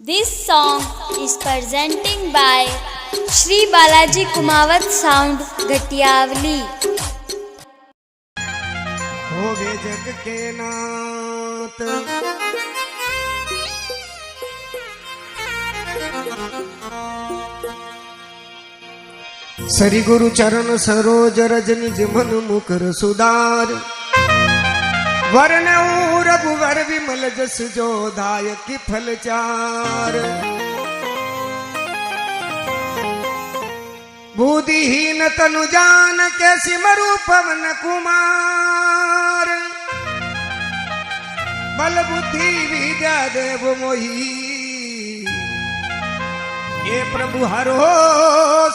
This song is presenting by Shri Balaji Kumawat Sound Gatiavali. होवे जग के नाथ सरी गुरु चरण सरोज रज निज मन मुकर सुधार वरन रघुवर विमल जस जो दायक फल चार बुद्धिहीन तनु जान के सिमरु पवन कुमार बल बुद्धि विद्या देव मोही ये प्रभु हरो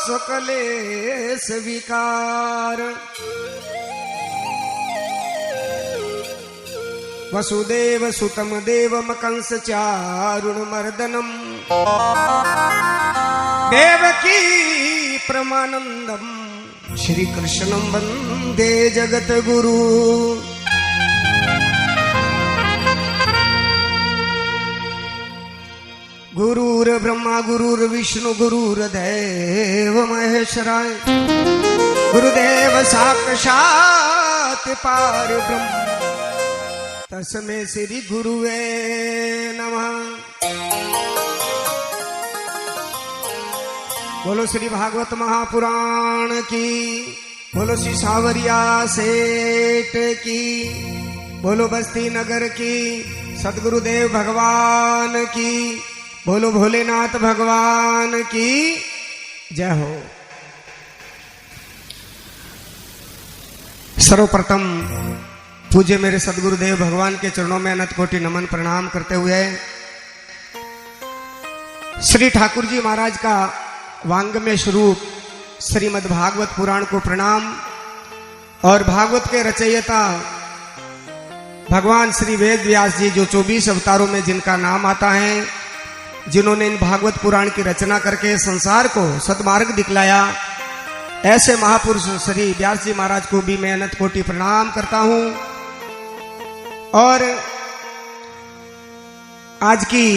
सकलेश विकार वसुदेव सुतम देवम कंस चारुण मर्दनम देवकी परमानंदम श्री कृष्णं वंदे जगत गुरु। गुरुर ब्रह्मा गुरुर विष्णु गुरुर्देव महेश्वराय गुरुदेव साक्षात् पार ब्रह्म तस्मै श्री गुरुवे नमः। बोलो श्री भागवत महापुराण की, बोलो श्री सावरिया सेठ की, बोलो बस्ती नगर की सदगुरुदेव भगवान की, बोलो भोलेनाथ भगवान की जय हो। सर्वप्रथम पूज्य मेरे सदगुरुदेव भगवान के चरणों में अनंत कोटि नमन प्रणाम करते हुए श्री ठाकुर जी महाराज का वांग्मय स्वरूप श्रीमद् भागवत पुराण को प्रणाम और भागवत के रचयिता भगवान श्री वेद व्यास जी जो 24 अवतारों में जिनका नाम आता है, जिन्होंने इन भागवत पुराण की रचना करके संसार को सद्मार्ग दिखलाया, ऐसे महापुरुष श्री व्यास जी महाराज को भी मैं अनंत कोटि प्रणाम करता हूं। और आज की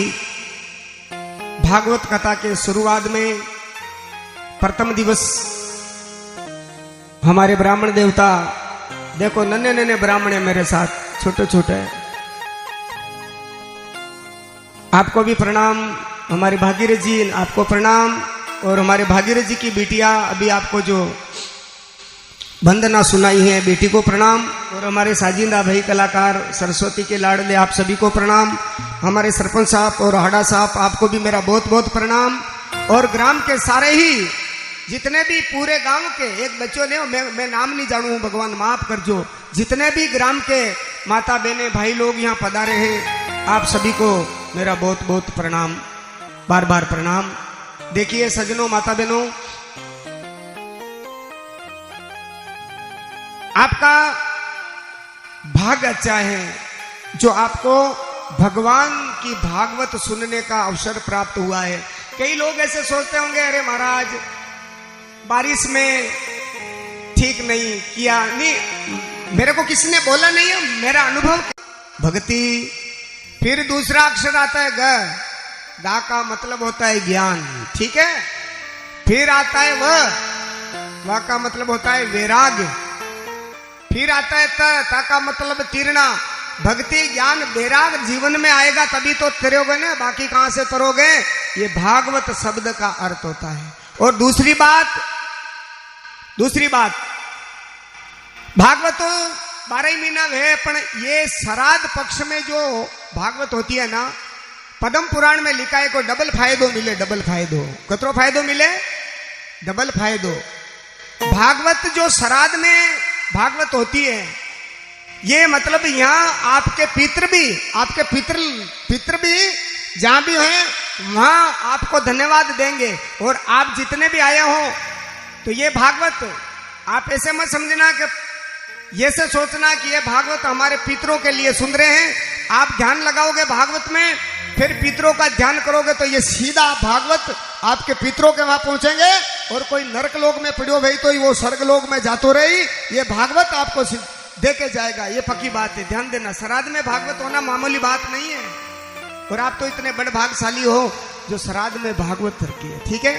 भागवत कथा के शुरुआत में प्रथम दिवस हमारे ब्राह्मण देवता, देखो नन्हे नन्हे ब्राह्मण है मेरे साथ, छोटे छोटे, आपको भी प्रणाम। हमारे भागीरथ जी आपको प्रणाम, और हमारे भागीरथ जी की बेटिया अभी आपको जो वंदना सुनाई है बेटी को प्रणाम, और हमारे साजिंदा भाई कलाकार सरस्वती के लाडले आप सभी को प्रणाम। हमारे सरपंच साहब और हाड़ा साहब आपको भी मेरा बहुत बहुत प्रणाम, और ग्राम के सारे ही जितने भी पूरे गांव के एक बच्चों ने मैं नाम नहीं जानू, भगवान माफ कर, जो जितने भी ग्राम के माता बहने भाई लोग यहाँ पधारे हैं, आप सभी को मेरा बहुत बहुत प्रणाम, बार बार प्रणाम। देखिए सजनों माता बहनों, आपका भाग अच्छा है जो आपको भगवान की भागवत सुनने का अवसर प्राप्त हुआ है। कई लोग ऐसे सोचते होंगे, अरे महाराज बारिश में ठीक नहीं किया, नहीं मेरे को किसी ने बोला नहीं है, मेरा अनुभव भक्ति। फिर दूसरा अक्षर आता है ग, गा का मतलब होता है ज्ञान, ठीक है। फिर आता है व का मतलब होता है वैराग्य। फिर आता है ता का मतलब तीर्णा। भक्ति ज्ञान वैराग जीवन में आएगा तभी तो तरोगे ना, बाकी कहां से तरोगे। ये भागवत शब्द का अर्थ होता है। और दूसरी बात भागवत 12 महीना है, पर ये श्राद्ध पक्ष में जो भागवत होती है ना, पद्म पुराण में लिखा है को डबल फायदो मिले, डबल फायदो। कतरो फायदो मिले? डबल फायदो। भागवत जो श्राद्ध में भागवत होती है, ये मतलब यहाँ आपके पितृ भी जहां भी हैं वहां आपको धन्यवाद देंगे। और आप जितने भी आए हो तो ये भागवत आप ऐसे मत समझना कि ये से सोचना कि ये भागवत हमारे पितरों के लिए सुन रहे हैं। आप ध्यान लगाओगे भागवत में, फिर पितरों का ध्यान करोगे तो ये सीधा भागवत आपके पितरों के वहां पहुंचेंगे। और कोई नरक लोक में पड़ो भाई तो वो स्वर्ग लोक में जातो रही, ये भागवत आपको दे के जाएगा, ये पक्की बात है, ध्यान देना। श्राद्ध में भागवत होना मामूली बात नहीं है। और आप तो इतने बड़े भागशाली हो जो श्राद्ध में भागवत रखी है। ठीक है,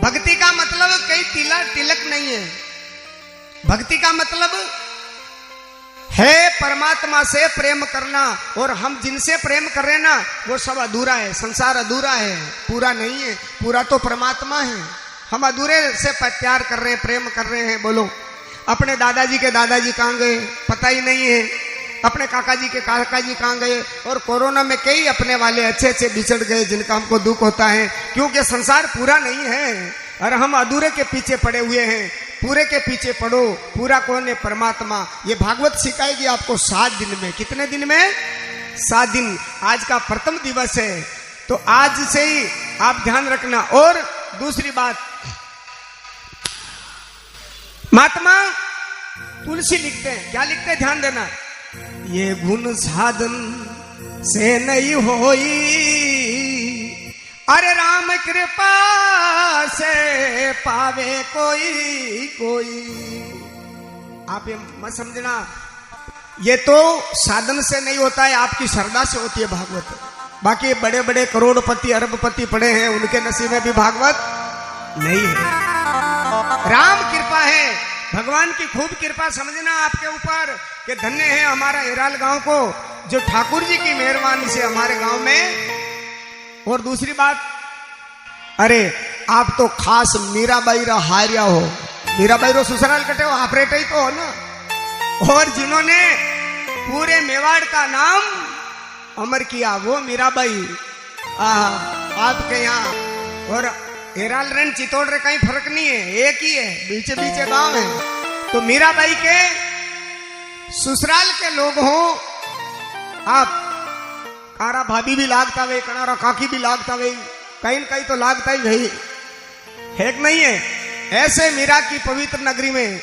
भक्ति का मतलब कई तिलक नहीं है। भक्ति का मतलब है परमात्मा से प्रेम करना, और हम जिनसे प्रेम कर रहे हैं ना वो सब अधूरा है। संसार अधूरा है, पूरा नहीं है। पूरा तो परमात्मा है। हम अधूरे से प्यार कर रहे हैं, प्रेम कर रहे हैं। बोलो, अपने दादाजी के दादाजी कहाँ गए पता ही नहीं है, अपने काका जी के काका जी कहाँ गए, और कोरोना में कई अपने वाले अच्छे अच्छे बिछड़ गए जिनका हमको दुख होता है, क्योंकि संसार पूरा नहीं है और हम अधूरे के पीछे पड़े हुए हैं। पूरे के पीछे पड़ो, पूरा कौन है? परमात्मा। ये भागवत सिखाएगी आपको 7 दिन में। कितने दिन में? 7 दिन। आज का प्रथम दिवस है, तो आज से ही आप ध्यान रखना। और दूसरी बात, महात्मा तुलसी लिखते हैं, क्या लिखते हैं ध्यान देना, ये गुण साधन से नहीं होई, अरे राम कृपा से पावे कोई कोई। आप ये मत समझना, ये तो साधन से नहीं होता है, आपकी श्रद्धा से होती है भागवत। बाकी बड़े बड़े करोड़पति अरबपति पड़े हैं, उनके नसीब में भी भागवत नहीं है। राम कृपा है, भगवान की खूब कृपा समझना आपके ऊपर कि धन्य है हमारा हेराल गांव को जो ठाकुर जी की मेहरबानी से हमारे गांव में। और दूसरी बात, अरे आप तो खास मीराबाई रा हारिया हो, मीराबाई रो ससुराल कटे हो, आप रेटे ही तो हो ना। और जिन्होंने पूरे मेवाड़ का नाम अमर किया वो मीराबाई। आपके यहाँ और हेराल रन चितौड़ रे कहीं फर्क नहीं है, एक ही है, बीचे बीचे गांव है। तो मीराबाई के ससुराल के लोग हो आप, कारा भाभी भी लागता वे, कनारा काकी भी लागता वे, कहीं कहीं तो लागता ही भाई है कि नहीं है। ऐसे मीरा की पवित्र नगरी में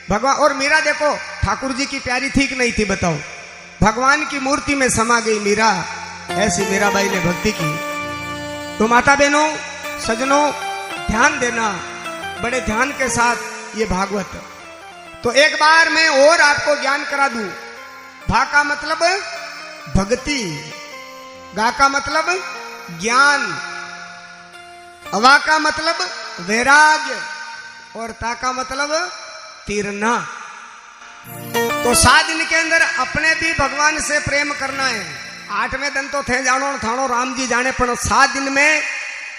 भगवान, और मीरा देखो ठाकुर जी की प्यारी थी कि नहीं थी बताओ, भगवान की मूर्ति में समा गई मीरा। ऐसी मीराबाई ने भक्ति की। तो माता बहनों सजनों ध्यान देना बड़े ध्यान के साथ ये भागवत। तो एक बार मैं और आपको ज्ञान करा दूं। भा का मतलब भक्ति, गा का मतलब ज्ञान, अवा का मतलब वैराग्य, और ता का मतलब तीरना। तो 7 दिन के अंदर अपने भी भगवान से प्रेम करना है। 8वें दिन तो थे जानो थानो राम जी जाने, पर 7 दिन में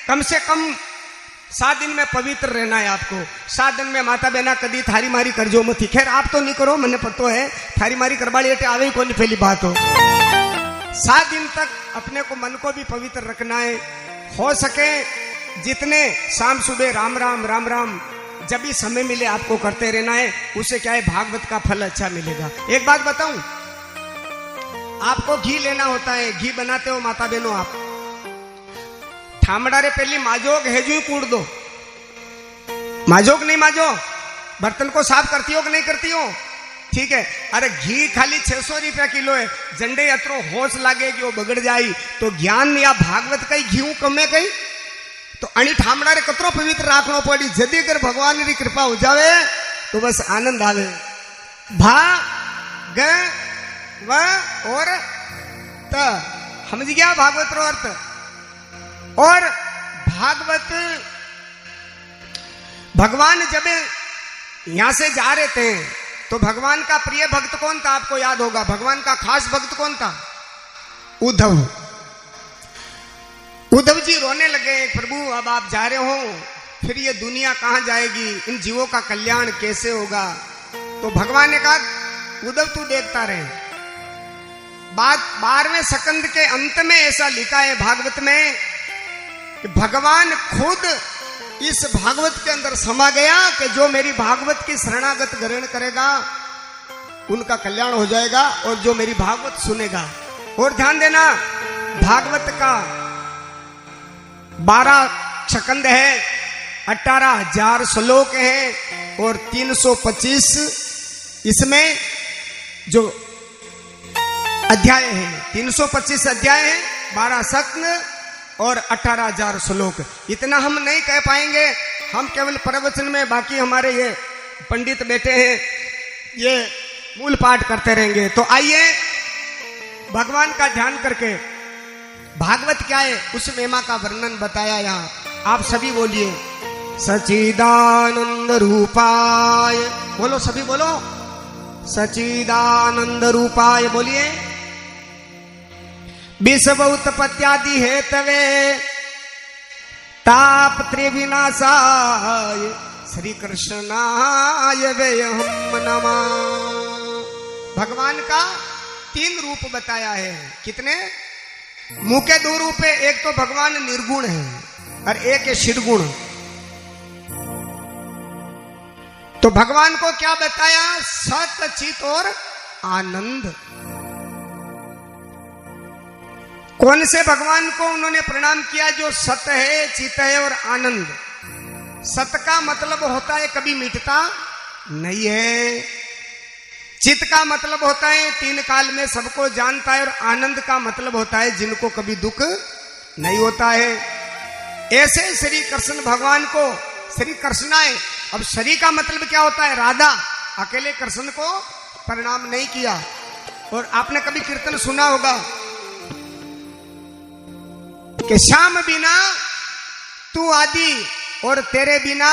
कम से कम 7 दिन में पवित्र रहना है आपको। 7 दिन में माता बहना कदी थारी मारी करजो मत। खैर आप तो नहीं करो, मने पतो है थारी मारी करवाली एटे आवे ही कोनी पहली बात हो। 7 दिन तक अपने को मन को भी पवित्र रखना है। हो सके जितने शाम सुबह राम राम राम राम जब भी समय मिले आपको करते रहना है। उससे क्या है, भागवत का फल अच्छा मिलेगा। एक बात बताऊं, आपको घी लेना होता है, घी बनाते हो माता बहनों आप, ठामड़ा रे पहली माजोग हेजू कूड़ दो। माजोग नहीं माजो, बर्तन को साफ करती हो कि नहीं करती हो? ठीक है। अरे घी खाली 600 रुपया किलो है, झंडे अतरो होश लागे कि वो बगड़ जाई, तो ज्ञान या भागवत कई घी कमे कई, तो अणी ठामड़ा रे कतरो पवित्र राखनो पड़ी। जदी अगर भगवान की कृपा हो जावे तो बस आनंद आवे। भा ग व और त समझ गया भागवत रो अर्थ। और भागवत भगवान जब यहां से जा रहे थे तो भगवान का प्रिय भक्त कौन था आपको याद होगा। भगवान का खास भक्त कौन था? उद्धव। उद्धव जी रोने लगे, प्रभु अब आप जा रहे हो, फिर ये दुनिया कहां जाएगी, इन जीवों का कल्याण कैसे होगा। तो भगवान ने कहा उद्धव तू देखता रहे। बात 12वें सकंद के अंत में ऐसा लिखा है भागवत में कि भगवान खुद इस भागवत के अंदर समा गया कि जो मेरी भागवत की शरणागत ग्रहण करेगा उनका कल्याण हो जाएगा, और जो मेरी भागवत सुनेगा। और ध्यान देना, भागवत का 12 सकंद है, 18,000 श्लोक हैं और 325 इसमें जो अध्याय हैं, 325 अध्याय हैं, 12 सकंद और 18,000 श्लोक। इतना हम नहीं कह पाएंगे, हम केवल प्रवचन में, बाकी हमारे ये पंडित बैठे हैं ये मूल पाठ करते रहेंगे। तो आइए भगवान का ध्यान करके भागवत क्या है उस महिमा का वर्णन बताया यहाँ। आप सभी बोलिए सच्चिदानंद रूपाय, बोलो सभी बोलो सच्चिदानंद रूपाय, बोलिए विश्व उत्पत्त्यादि हेतवे तापत्रय विनाशाय श्री कृष्णाय वयम् नमः। भगवान का 3 रूप बताया है। कितने? मुंह के 2 रूप है, एक तो भगवान निर्गुण है और एक है शिरगुण। तो भगवान को क्या बताया? सत, चित और आनंद। कौन से भगवान को उन्होंने प्रणाम किया? जो सत है, चित है और आनंद। सत का मतलब होता है कभी मिटता नहीं है, चित का मतलब होता है 3 काल में सबको जानता है, और आनंद का मतलब होता है जिनको कभी दुख नहीं होता है। ऐसे श्री कृष्ण भगवान को श्री कृष्णाय, अब श्री का मतलब क्या होता है? राधा। अकेले कृष्ण को प्रणाम नहीं किया। और आपने कभी कीर्तन सुना होगा कि श्याम बिना तू आदि और तेरे बिना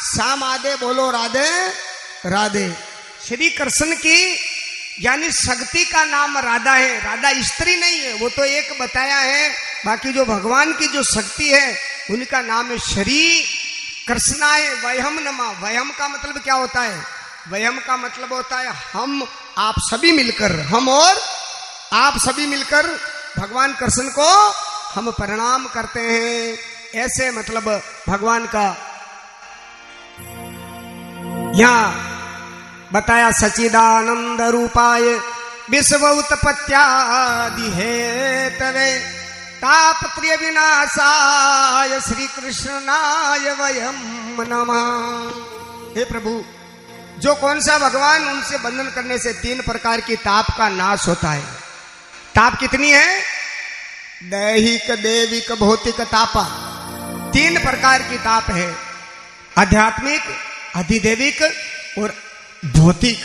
श्याम आदे, बोलो राधे राधे। श्री कृष्ण की यानी शक्ति का नाम राधा है। राधा स्त्री नहीं है, वो तो एक बताया है। बाकी जो भगवान की जो शक्ति है उनका नाम है श्री कृष्णाय वयम् नमः। वयम् का मतलब क्या होता है? वयम् का मतलब होता है हम, आप सभी मिलकर, हम और आप सभी मिलकर भगवान कृष्ण को हम प्रणाम करते हैं। ऐसे मतलब भगवान का यहाँ बताया सच्चिदानंद रूपाय विश्व उत्पत्त्यादि हेतवे तापत्रय विनाशाय श्री कृष्णाय वयम् नमः। हे प्रभु, जो कौन सा भगवान, उनसे बंधन करने से 3 प्रकार की ताप का नाश होता है। ताप कितनी है? दैहिक, देविक, भौतिक तापा। 3 प्रकार की ताप है, आध्यात्मिक, अधिदेविक और भौतिक,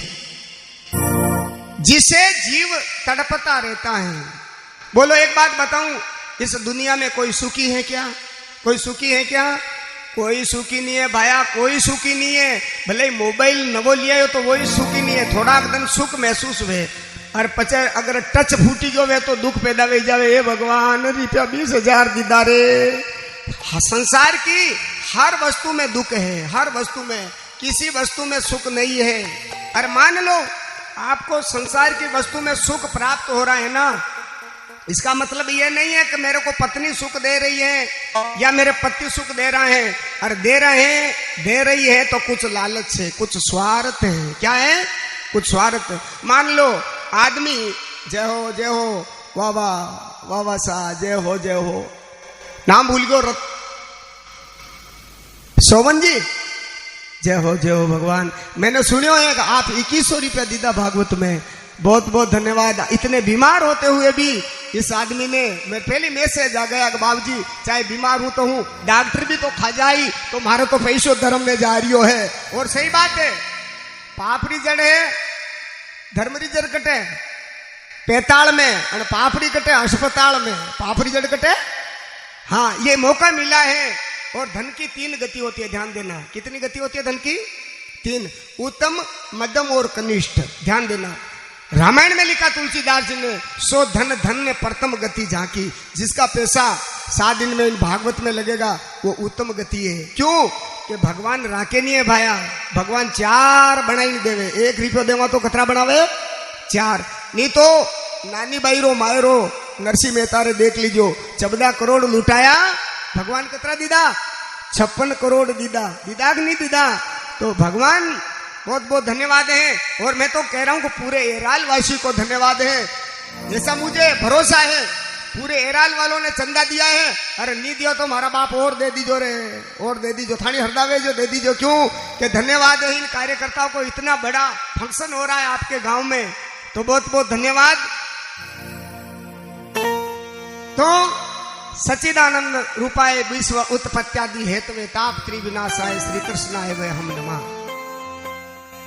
जिसे जीव तड़पता रहता है। बोलो एक बात बताऊं, इस दुनिया में कोई सुखी है क्या? कोई सुखी है क्या? कोई सुखी नहीं है भाया, कोई सुखी नहीं है। भले मोबाइल नवो लिया हो तो वही सुखी नहीं है। थोड़ा दिन सुख महसूस हुए और पचे अगर टच फूटी गयो वे तो दुख पैदा हो जावे। हे भगवान, रुपया 20,000 दीदा रे। संसार की हर वस्तु में दुख है, हर वस्तु में, किसी वस्तु में सुख नहीं है। और मान लो आपको संसार की वस्तु में सुख प्राप्त हो रहा है ना, इसका मतलब ये नहीं है कि मेरे को पत्नी सुख दे रही है या मेरे पति सुख दे रहा है। और दे रही है तो कुछ लालच है, कुछ स्वार्थ है। क्या है? कुछ स्वार्थ। मान लो आदमी जय हो वाह वाह वाह सा, जय हो, नाम भूल गयो, सोवन जी, जय हो भगवान। मैंने सुनियो है कि आप 2100 रुपया दीदा भागवत में, बहुत बहुत धन्यवाद। इतने बीमार होते हुए भी इस आदमी ने, मैं पहले मैसेज आ गया कि बाबूजी चाहे बीमार हूं तो हूं, डॉक्टर भी तो खा जाई तो मारे तो पैसों धर्म में जा रही है। और सही बात है, पापड़ी जड़ है धर्मरी जड़ कटे पैताल में और पापड़ी कटे अस्पताल में। पापड़ी जड़ कटे, हाँ, ये मौका मिला है। और धन की 3 गति होती है, ध्यान देना। कितनी गति होती है धन की? 3, उत्तम, मध्यम और कनिष्ठ। ध्यान देना, रामायण में लिखा तुलसीदास जी ने, सो धन धन्य प्रथम गति झांकी। जिसका पैसा 7 दिन में इन भागवत में लगेगा वो उत्तम गति है। क्यों? कि भगवान राके नहीं है भाया, भगवान 4 बनाई देवे। 1 रुपया देवा तो कतरा बनावे? 4। नहीं तो नानी बाईरो मायरो नरसिंह मेहता रे देख लीजो, 14 करोड़ लुटाया, भगवान कतरा दीदा? 56 करोड़ दीदा। दीदा कि नहीं दीदा? तो भगवान बहुत बहुत धन्यवाद है। और मैं तो कह रहा हूं कि पूरे एराल वासी को धन्यवाद है। जैसा मुझे भरोसा है पूरे एराल वालों ने चंदा दिया है। अरे नहीं दिया तो हमारा बाप और दे दीजो रे, और दे दीजो, थानी हरदावे जो दे दीजो। क्यों? कि धन्यवाद है इन कार्यकर्ताओं को, इतना बड़ा फंक्शन हो रहा है आपके गांव में, तो बहुत बहुत धन्यवाद। तो सच्चिदानंद रूपाय विश्व उत्पत्त्यादि हेतवे तापत्रय विनाशाय श्री कृष्णाय वयम् नमः।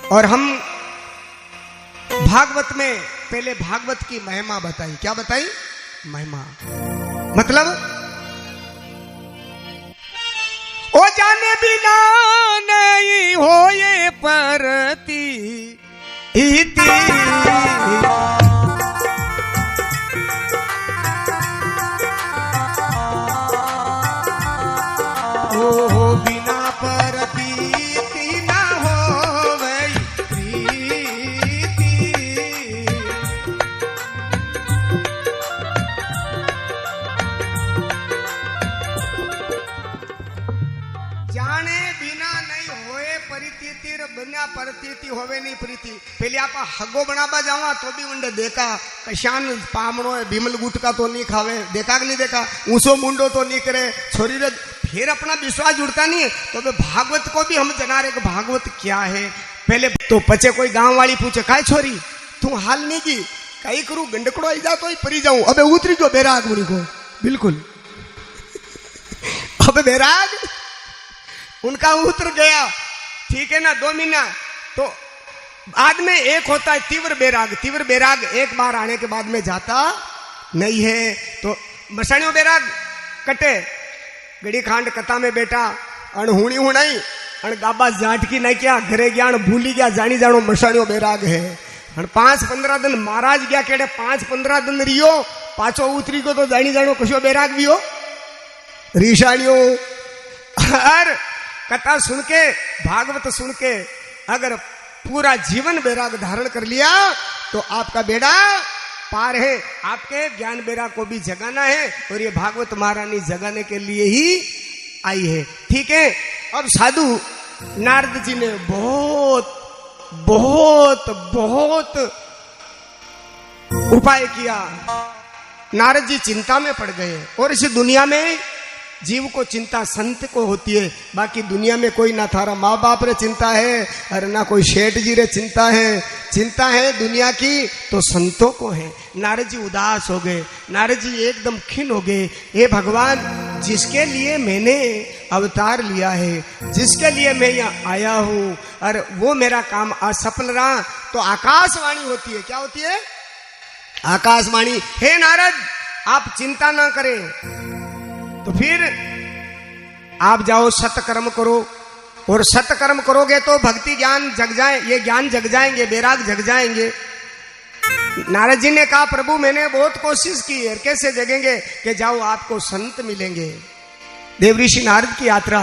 और हम भागवत में पहले भागवत की महिमा बताई। क्या बताई? महिमा मतलब ओ जाने बिना नहीं होए परती इति ओ बिना परती ना होवे प्रीति। जाने बिना नहीं होए परितीति बिना परतीति होवे नहीं प्रीति। पहले आप हगो बनाबा जावा तो भी उंडे देखा कशान पामणो है भीमल गुटका तो नहीं खावे, देखा कि नहीं देखा, ऊंचो मुंडो तो नहीं करे छोरी रे, फिर अपना विश्वास जुड़ता नहीं। तो भागवत को भी हम जना रहे कि भागवत क्या है। पहले तो पचे कोई गांव वाली पूछे काय छोरी तू हाल नहीं की कई करू गंडकड़ो आई जा तो ही परी जाऊं, अबे उतरी जो बैराग मुनि को बिल्कुल अबे बैराग उनका उतर गया, ठीक है ना। 2 महीना तो बाद में एक होता है तीव्र बैराग। तीव्र बैराग एक बार आने के बाद में जाता नहीं है। तो मसाणियों बैराग कटे गड़ी खांड कथा में बैठा अणहुणी हुणाई अण गाबा जाट की नहीं क्या घरे गया भूली गया जानी जानो मसाणियों बैराग है। 5-15 दिन महाराज गया केड़े 5-15 दिन रियो पाछो उतरी को तो जानी जानो कशो बैराग भी हो रीशाणियों। और कथा सुन के भागवत सुन के अगर पूरा जीवन बैराग धारण कर लिया तो आपका बेड़ा पार है। आपके ज्ञान बेरा को भी जगाना है और ये भागवत महारानी जगाने के लिए ही आई है, ठीक है। अब साधु नारद जी ने बहुत बहुत बहुत उपाय किया। नारद जी चिंता में पड़ गए और इस दुनिया में जीव को चिंता संत को होती है, बाकी दुनिया में कोई ना थारा माँ बाप रे चिंता है और ना कोई शेठ जी रे चिंता है। चिंता है दुनिया की तो संतों को है। नारद जी उदास हो गए, नारद जी एकदम खिन्न हो गए। हे भगवान जिसके लिए मैंने अवतार लिया है, जिसके लिए मैं यहाँ आया हूँ और वो मेरा काम असफल रहा तो आकाशवाणी होती है। क्या होती है? आकाशवाणी। हे नारद आप चिंता ना करें तो फिर आप जाओ सत्कर्म करो और सत्कर्म करोगे तो भक्ति ज्ञान जग जाए, ये ज्ञान जग जाएंगे, बैराग जग जाएंगे। नारद जी ने कहा प्रभु मैंने बहुत कोशिश की है, कैसे जगेंगे? कि जाओ आपको संत मिलेंगे। देवऋषि नारद की यात्रा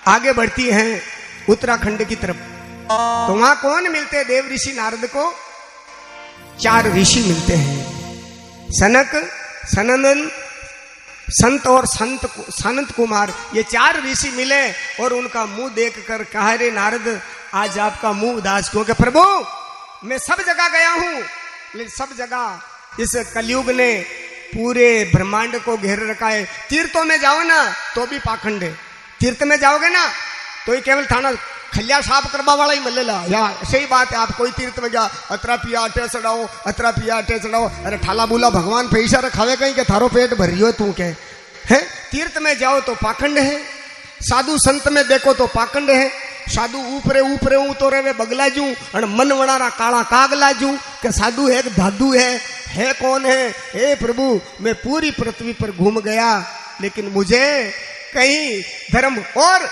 आगे बढ़ती है उत्तराखंड की तरफ। तो वहां कौन मिलते हैं देवऋषि नारद को? 4 ऋषि मिलते हैं, सनक, सनंदन, संत और सनत कुमार। ये 4 ऋषि मिले और उनका मुंह देखकर कहा रे नारद आज आपका मुंह उदास क्यों? कि प्रभु मैं सब जगह गया हूं लेकिन सब जगह इस कलयुग ने पूरे ब्रह्मांड को घेर रखा है। तीर्थों में जाओ ना तो भी पाखंड है, तीर्थ में जाओगे ना तो ही केवल थाना खलिया साफ करवा वाला ही मिलेला। या सही बात है, आप कोई तीर्थ में गया अतरा पिया अटे चढ़ाओ, अतरा पिया अटे चढ़ाओ, अरे ठाला बुला भगवान पैसा रखावे कहीं के थारो पेट भर रही हो तू के है। तीर्थ में जाओ तो पाखंड है, साधु संत में देखो तो पाखंड है। साधु ऊपरे ऊपरे ऊ तो रे बगला जू और मन वणारा काला कागला जू के साधु है धाधु है कौन है? हे प्रभु मैं पूरी पृथ्वी पर घूम गया लेकिन मुझे कहीं धर्म और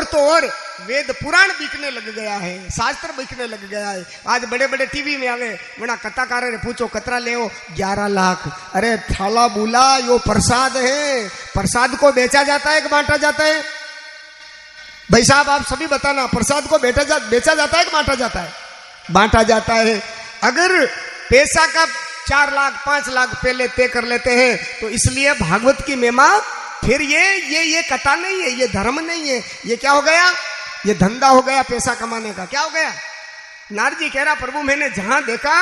तो और वेद पुराण बिकने लग गया है, शास्त्र बिकने लग गया है। आज बड़े बड़े टीवी में आवे बड़ा कथाकार ने पूछो कतरा ले 11 लाख। अरे थाला बुला यो प्रसाद है, प्रसाद को बेचा जाता है कि बांटा जाता है? भाई साहब आप सभी बताना, प्रसाद को बेचा जाता है कि बांटा जाता है? बांटा जाता है। अगर पैसा का 4 लाख 5 लाख पहले तय कर लेते हैं तो इसलिए भागवत की महिमा फिर ये कथा नहीं है, ये धर्म नहीं है, ये क्या हो गया? ये धंधा हो गया पैसा कमाने का। क्या हो गया? नारद जी कह रहा प्रभु मैंने जहां देखा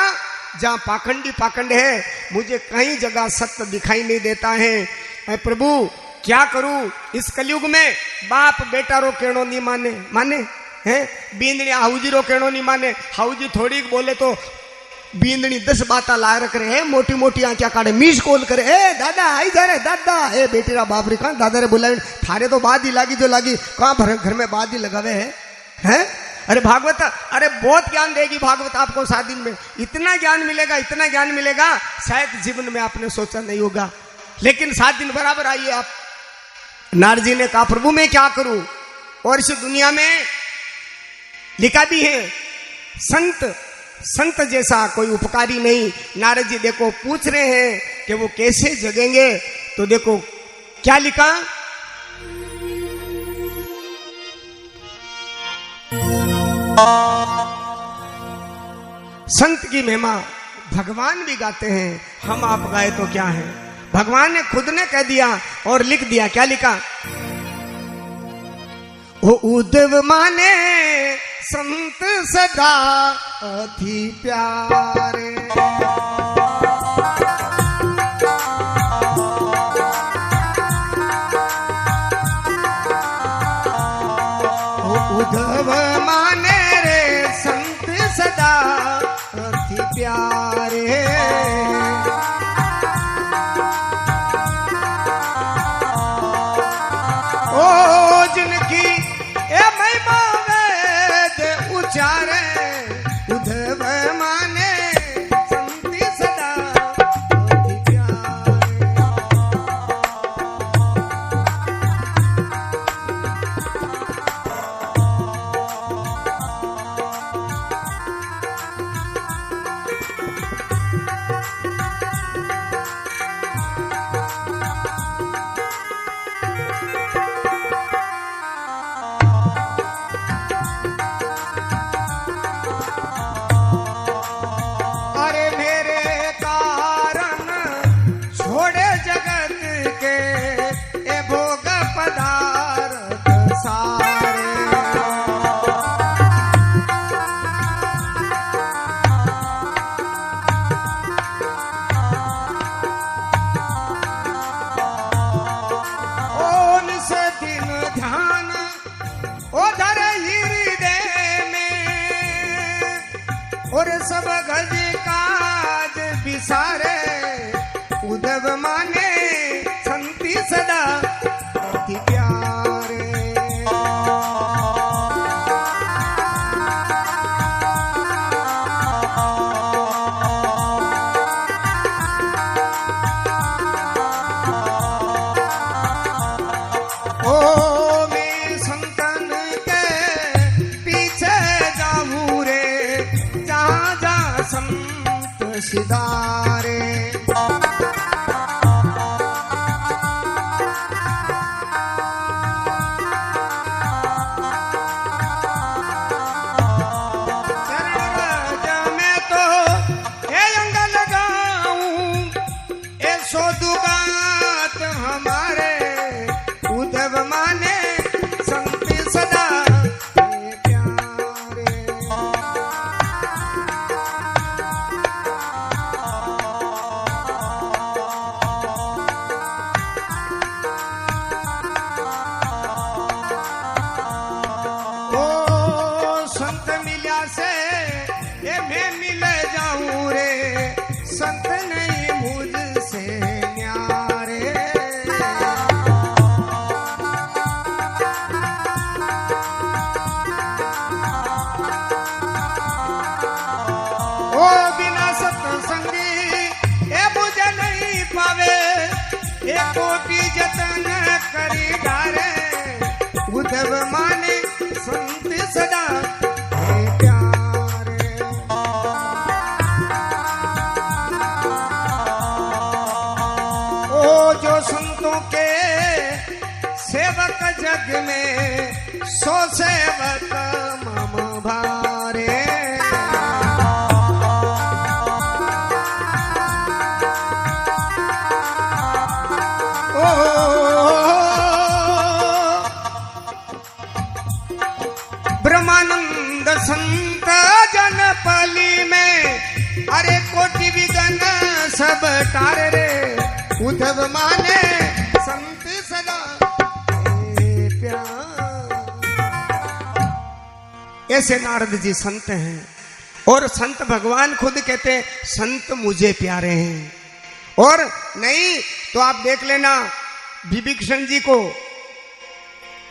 जहां पाखंड है मुझे कहीं जगह सत्य दिखाई नहीं देता है। प्रभु क्या करूं इस कलयुग में? बाप बेटा रो कहनो नहीं माने हैं, बींदनी हाउजी रो कहनो नहीं माने। हाउजी थोड़ी बोले तो बींदनी 10 बात ला रख रहे हैं, मोटी मोटी आंखिया काढ़े मीस कॉल करे ए दादा आई जा रे दादा ए बेटी रा बाप रे कहा दादा रे बुलाए थारे तो बाद ही लागी जो लागी कहाँ घर में बाद ही लगावे है अरे भागवत, अरे बहुत ज्ञान देगी भागवत आपको 7 दिन में, इतना ज्ञान मिलेगा, इतना ज्ञान मिलेगा, शायद जीवन में आपने सोचा नहीं होगा। लेकिन 7 दिन बराबर आइए आप। नारद जी ने कहा प्रभु मैं क्या करूं, और इस दुनिया में लिखा भी है संत जैसा कोई उपकारी नहीं। नारद जी देखो पूछ रहे हैं कि वो कैसे जगेंगे, तो देखो क्या लिखा, संत की महिमा भगवान भी गाते हैं, हम आप गाए तो क्या है। भगवान ने खुद ने कह दिया और लिख दिया, क्या लिखा, ओ उद्धव माने संत सदा अति प्यारे, ओ उद्धव माने रे संत सदा अति प्यारे, ओ जिनकी ए महिमा वेद उचारे, उद्धव माने संत सदा अति प्यारे। और सब गज काज बिसारे, उद्धव माने संति सदा अति प्यारे। ओ मैं संतन के पीछे जाऊं रे, जहाँ जहाँ संत सिधारे। संत नहीं मुझसे न्यारे, ओ बिना सत्संगी ए मुझे नहीं पावे, ए कोटि जतन करी डारे, उद्धव माने संत सदा संतों के सेवक जग में, सो सेवक मम भारे। ओ ब्रह्मानंद संत जनपली में, अरे कोटि विगन सब तारे रे, उद्धव माने संत सदा प्यार। ऐसे नारद जी संत हैं, और संत भगवान खुद कहते हैं संत मुझे प्यारे हैं। और नहीं तो आप देख लेना विभीषण जी को,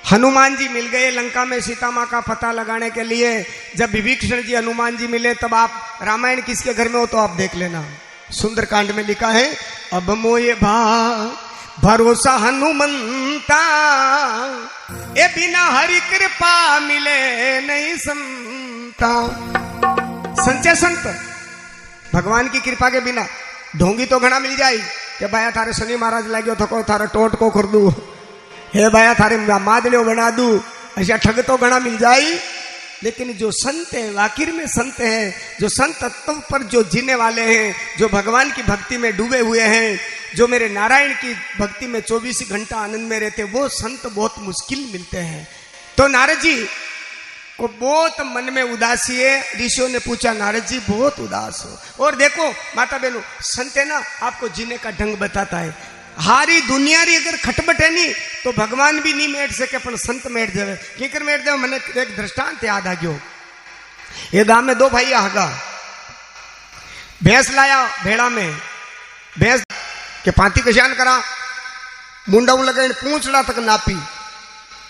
हनुमान जी मिल गए लंका में सीता माँ का पता लगाने के लिए। जब विभीषण जी हनुमान जी मिले तब आप रामायण किसके घर में हो तो आप देख लेना। सुंदरकांड में लिखा है, अब मोये भरोसा हनुमंता, ए बिना हरि कृपा मिले नहीं संता। संचय संत भगवान की कृपा के बिना ढोंगी तो घना मिल जाए कि भाया थारे शनि महाराज लाग्यो थको थारे टोट को कर दू, हे भाया थारे मादलियो बना दू, ऐसा ठग तो घना मिल जाए। लेकिन जो संत है वाकिर में संत हैं, जो संत तत्व पर जो जीने वाले हैं, जो भगवान की भक्ति में डूबे हुए हैं, जो मेरे नारायण की भक्ति में 24 घंटा आनंद में रहते, वो संत बहुत मुश्किल मिलते हैं। तो नारद जी को बहुत मन में उदासी है। ऋषियों ने पूछा, नारद जी बहुत उदास हो। और देखो माता बहनों, संत है ना आपको जीने का ढंग बताता है। हारी दुनिया री अगर खटबट है नहीं तो भगवान भी नहीं मेट सके, पर संत मेट जावे। किकर मेट जावे? मैंने एक दृष्टांत याद आ गयो। ये गांव में दो भाई आगा भैंस लाया भेड़ा में, भैंस के पांती कशान करा, मुंडा लगे पूंछड़ा तक नापी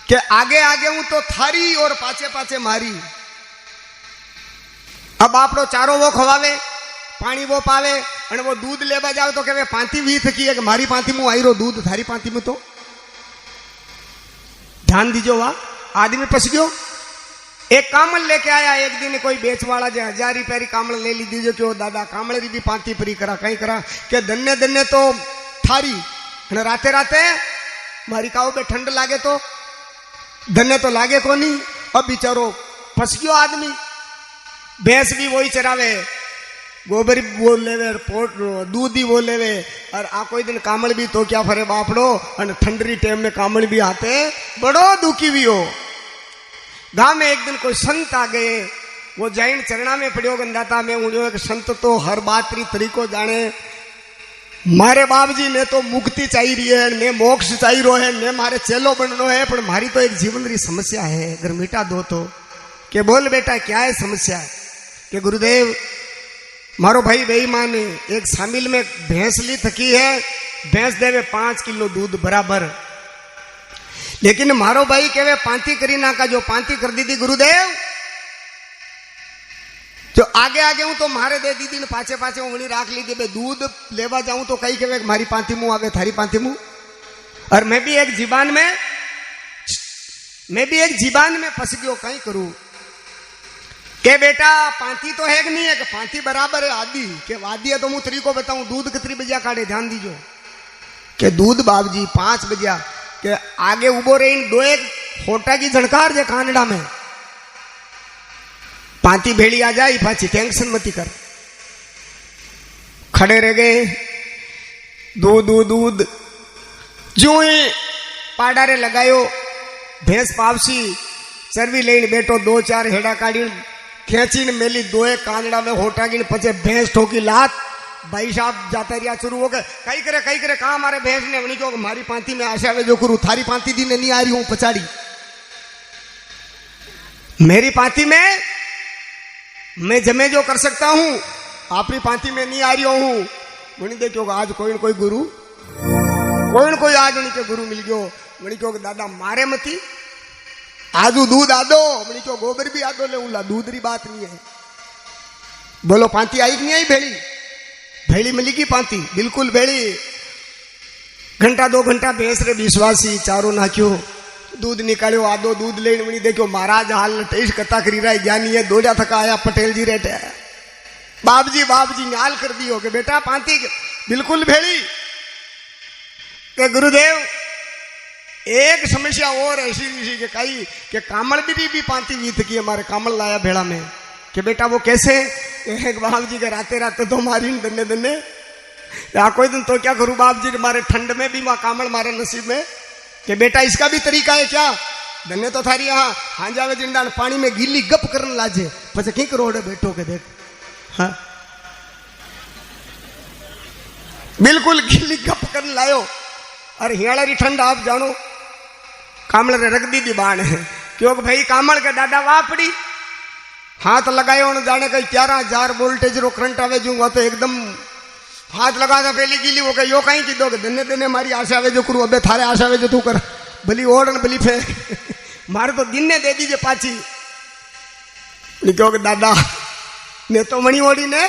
के आगे आगे हूं तो थारी और पाचे पाचे मारी। अब आपनो चारो वो खवावे, पानी वो पावे, और वो दूध लेवा जाओ तो कहे पांती भी थकी है कि मारी पांती मुंह आई रो दूध थारी पांती में। तो ध्यान दीजो, वाह आदमी फंस गयो। एक कामल लेके आया एक दिन, कोई बेचवाड़ा जो 1000 रुपया री कामल ले ली दीजो। क्यों दादा कामल री भी पांती परी करा, कहीं करा के दन्ने दन्ने तो थारी, राते राते मारी काओ पे ठंड लागे तो धन्य तो लागे को नहीं। अब बिचारो फंस गयो आदमी। भैंस भी वही चरावे, गोबर भी वो लेवे, दूध ही वो लेवे, और आ कोई दिन कामल भी तो क्या फरे बापड़ो, और ठंडरी टाइम में कामल भी आते, बड़ो दुखी भी हो। गांव में एक दिन कोई संत आ गए, वो जैन चरणा में पड़ियो गंदाता में उड़ियो। एक संत तो हर बात री तरीको जाने, मारे बाप जी ने तो मुक्ति चाहिए रही है, ने मोक्ष चाहिए रो है, ने मारे चेलो बननो है, पर मारी तो एक जीवन री समस्या है, अगर मिटा दो तो। के बोल बेटा क्या है समस्या? के गुरुदेव मारो भाई बेईमान है, एक शामिल में भैंस ली थकी है, भैंस देवे 5 किलो दूध बराबर, लेकिन मारो भाई कहवे पांती करी ना का, जो पांती कर दी थी गुरुदेव, जो आगे आगे हूं तो मारे दे दीदी ने पाचे पाचे उंगली राख ली थी। दूध लेवा जाऊं तो कई कहे मारी पांती मुंह आगे थारी पांती मुंह। और मैं भी एक जीवान में फंस गयो, कहीं करूं के बेटा पांती तो है कि नहीं है? कि पांती बराबर है आदि, के आदि है तो मुझ तरीको बताऊं दूध कितनी बजिया काटे, ध्यान दीजो। के दूध बाप जी 5 बजिया के आगे उबो रही दो एक होटा की झणकार जे कानड़ा में पांती भेड़ी आ जाए पाची, टेंशन मती कर। खड़े रह गए, दूध जो ही पाडारे लगायो, भैंस पावसी चरवी लेने बैठो, 2-4 हेड़ा काढ़ी खेची ने मेली, 2 एक कांगड़ा में होटा की पचे भैंस ठोकी लात। भाई साहब जाता रिया शुरू हो गए, कई करे कहा हमारे भैंस ने वनी को मारी पांती में आशा वे जो करू, थारी पांती दी ने नहीं आ रही हूं पचाड़ी, मेरी पांती में मैं जमे जो कर सकता हूं, आपकी पांती में नहीं आ रही हूं। वनी देखो आज कोई न कोई गुरु, कोई न कोई आज उनके गुरु मिल गयो। वनी क्यों दादा मारे मती, आजू दूध आदो, वनी क्यों गोबर भी आदो ले उला, दूध री बात नहीं है। बोलो पांती आई कि नहीं आई? भेड़ी मिली की पांती बिल्कुल भेड़ी। घंटा 2 घंटा भैंस रे विश्वासी चारों नाख्यो, दूध निकालो, आदो दूध ले वनी देखो महाराज हाल टेस्ट कथा करी रहा है, ज्ञानी है, दौड़ा थका आया पटेल जी रेट है। बाप जी न्याल कर दियो कि बेटा पांती बिल्कुल भेड़ी। के गुरुदेव एक समस्या और ऐसी कि कई के कामल भी पांती हुई थी, हमारे कामल लाया भेड़ा में। कि बेटा वो कैसे? एक बाप जी के राते राते तो मारी दन्ने या कोई दिन तो क्या करूं बाप जी, मारे ठंड में भी माँ कामल मारे नसीब में। कि बेटा इसका भी तरीका है क्या? धन्य तो थारी यहाँ हाँ जावे जिंदा पानी में गीली गप करने लाजे, पचे की करोड़ बैठो के देख, हाँ बिल्कुल गीली गप करने लायो। अरे हियाड़ी ठंड आप जानो, कामल रे रख दी बाण है, क्योंकि भाई कामल के दादा वापड़ी हाथ लगायो न जाने कहीं 11,000 वोल्टेज रो करंट आवे जूंगा तो एकदम हाथ लगा था पहली गीली हो गई। यो कहीं की दोगे धन्य धन्य मारी आशा वे जो करू, अबे थारे आशा वे जो तू कर भली ओढ़ न भली फेंक, मारे तो दिन ने दे दीजिए पाची। क्यों दादा ने तो मणी ओढ़ी ने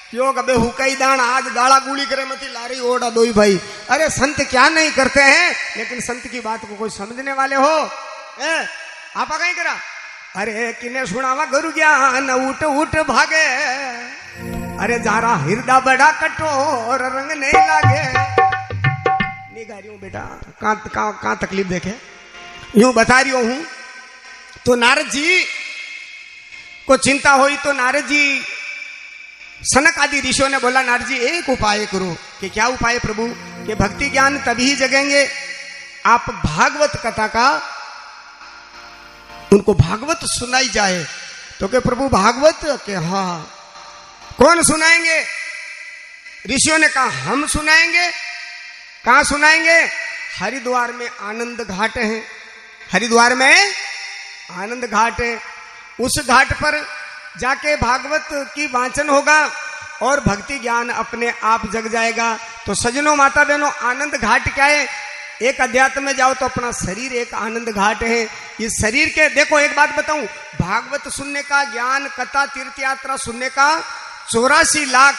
क्यों कबे हुकाई दान आज गाला गुली करे मती लारी ओढ़ा दो भाई। अरे संत क्या नहीं करते हैं, लेकिन संत की बात को कोई समझने वाले हो। आपा कहीं करा, अरे किने सुनावा गुरु ज्ञान उठ उठ भागे, अरे जारा हृदय बड़ा कठोर रंग नहीं लागे। नहीं गा रही हूं बेटा, कहां तकलीफ देखे, यूं बता रही हूं। तो नारद जी को चिंता हुई तो नारद जी सनक आदि ऋषियों ने बोला नारद जी एक उपाय करो। कि क्या उपाय प्रभु? कि भक्ति ज्ञान तभी जगेंगे आप भागवत कथा का उनको भागवत सुनाई जाए। तो के प्रभु भागवत? के हाँ। कौन सुनाएंगे? ऋषियों ने कहा हम सुनाएंगे। कहां सुनाएंगे? हरिद्वार में आनंद घाट है, हरिद्वार में आनंद घाट है, उस घाट पर जाके भागवत की वाचन होगा और भक्ति ज्ञान अपने आप जग जाएगा। तो सजनों माता बहनों, आनंद घाट क्या है? एक अध्यात्म में जाओ तो अपना शरीर एक आनंद घाट है। इस शरीर के देखो एक बात बताऊं, भागवत सुनने का, ज्ञान कथा तीर्थ यात्रा सुनने का 84 लाख,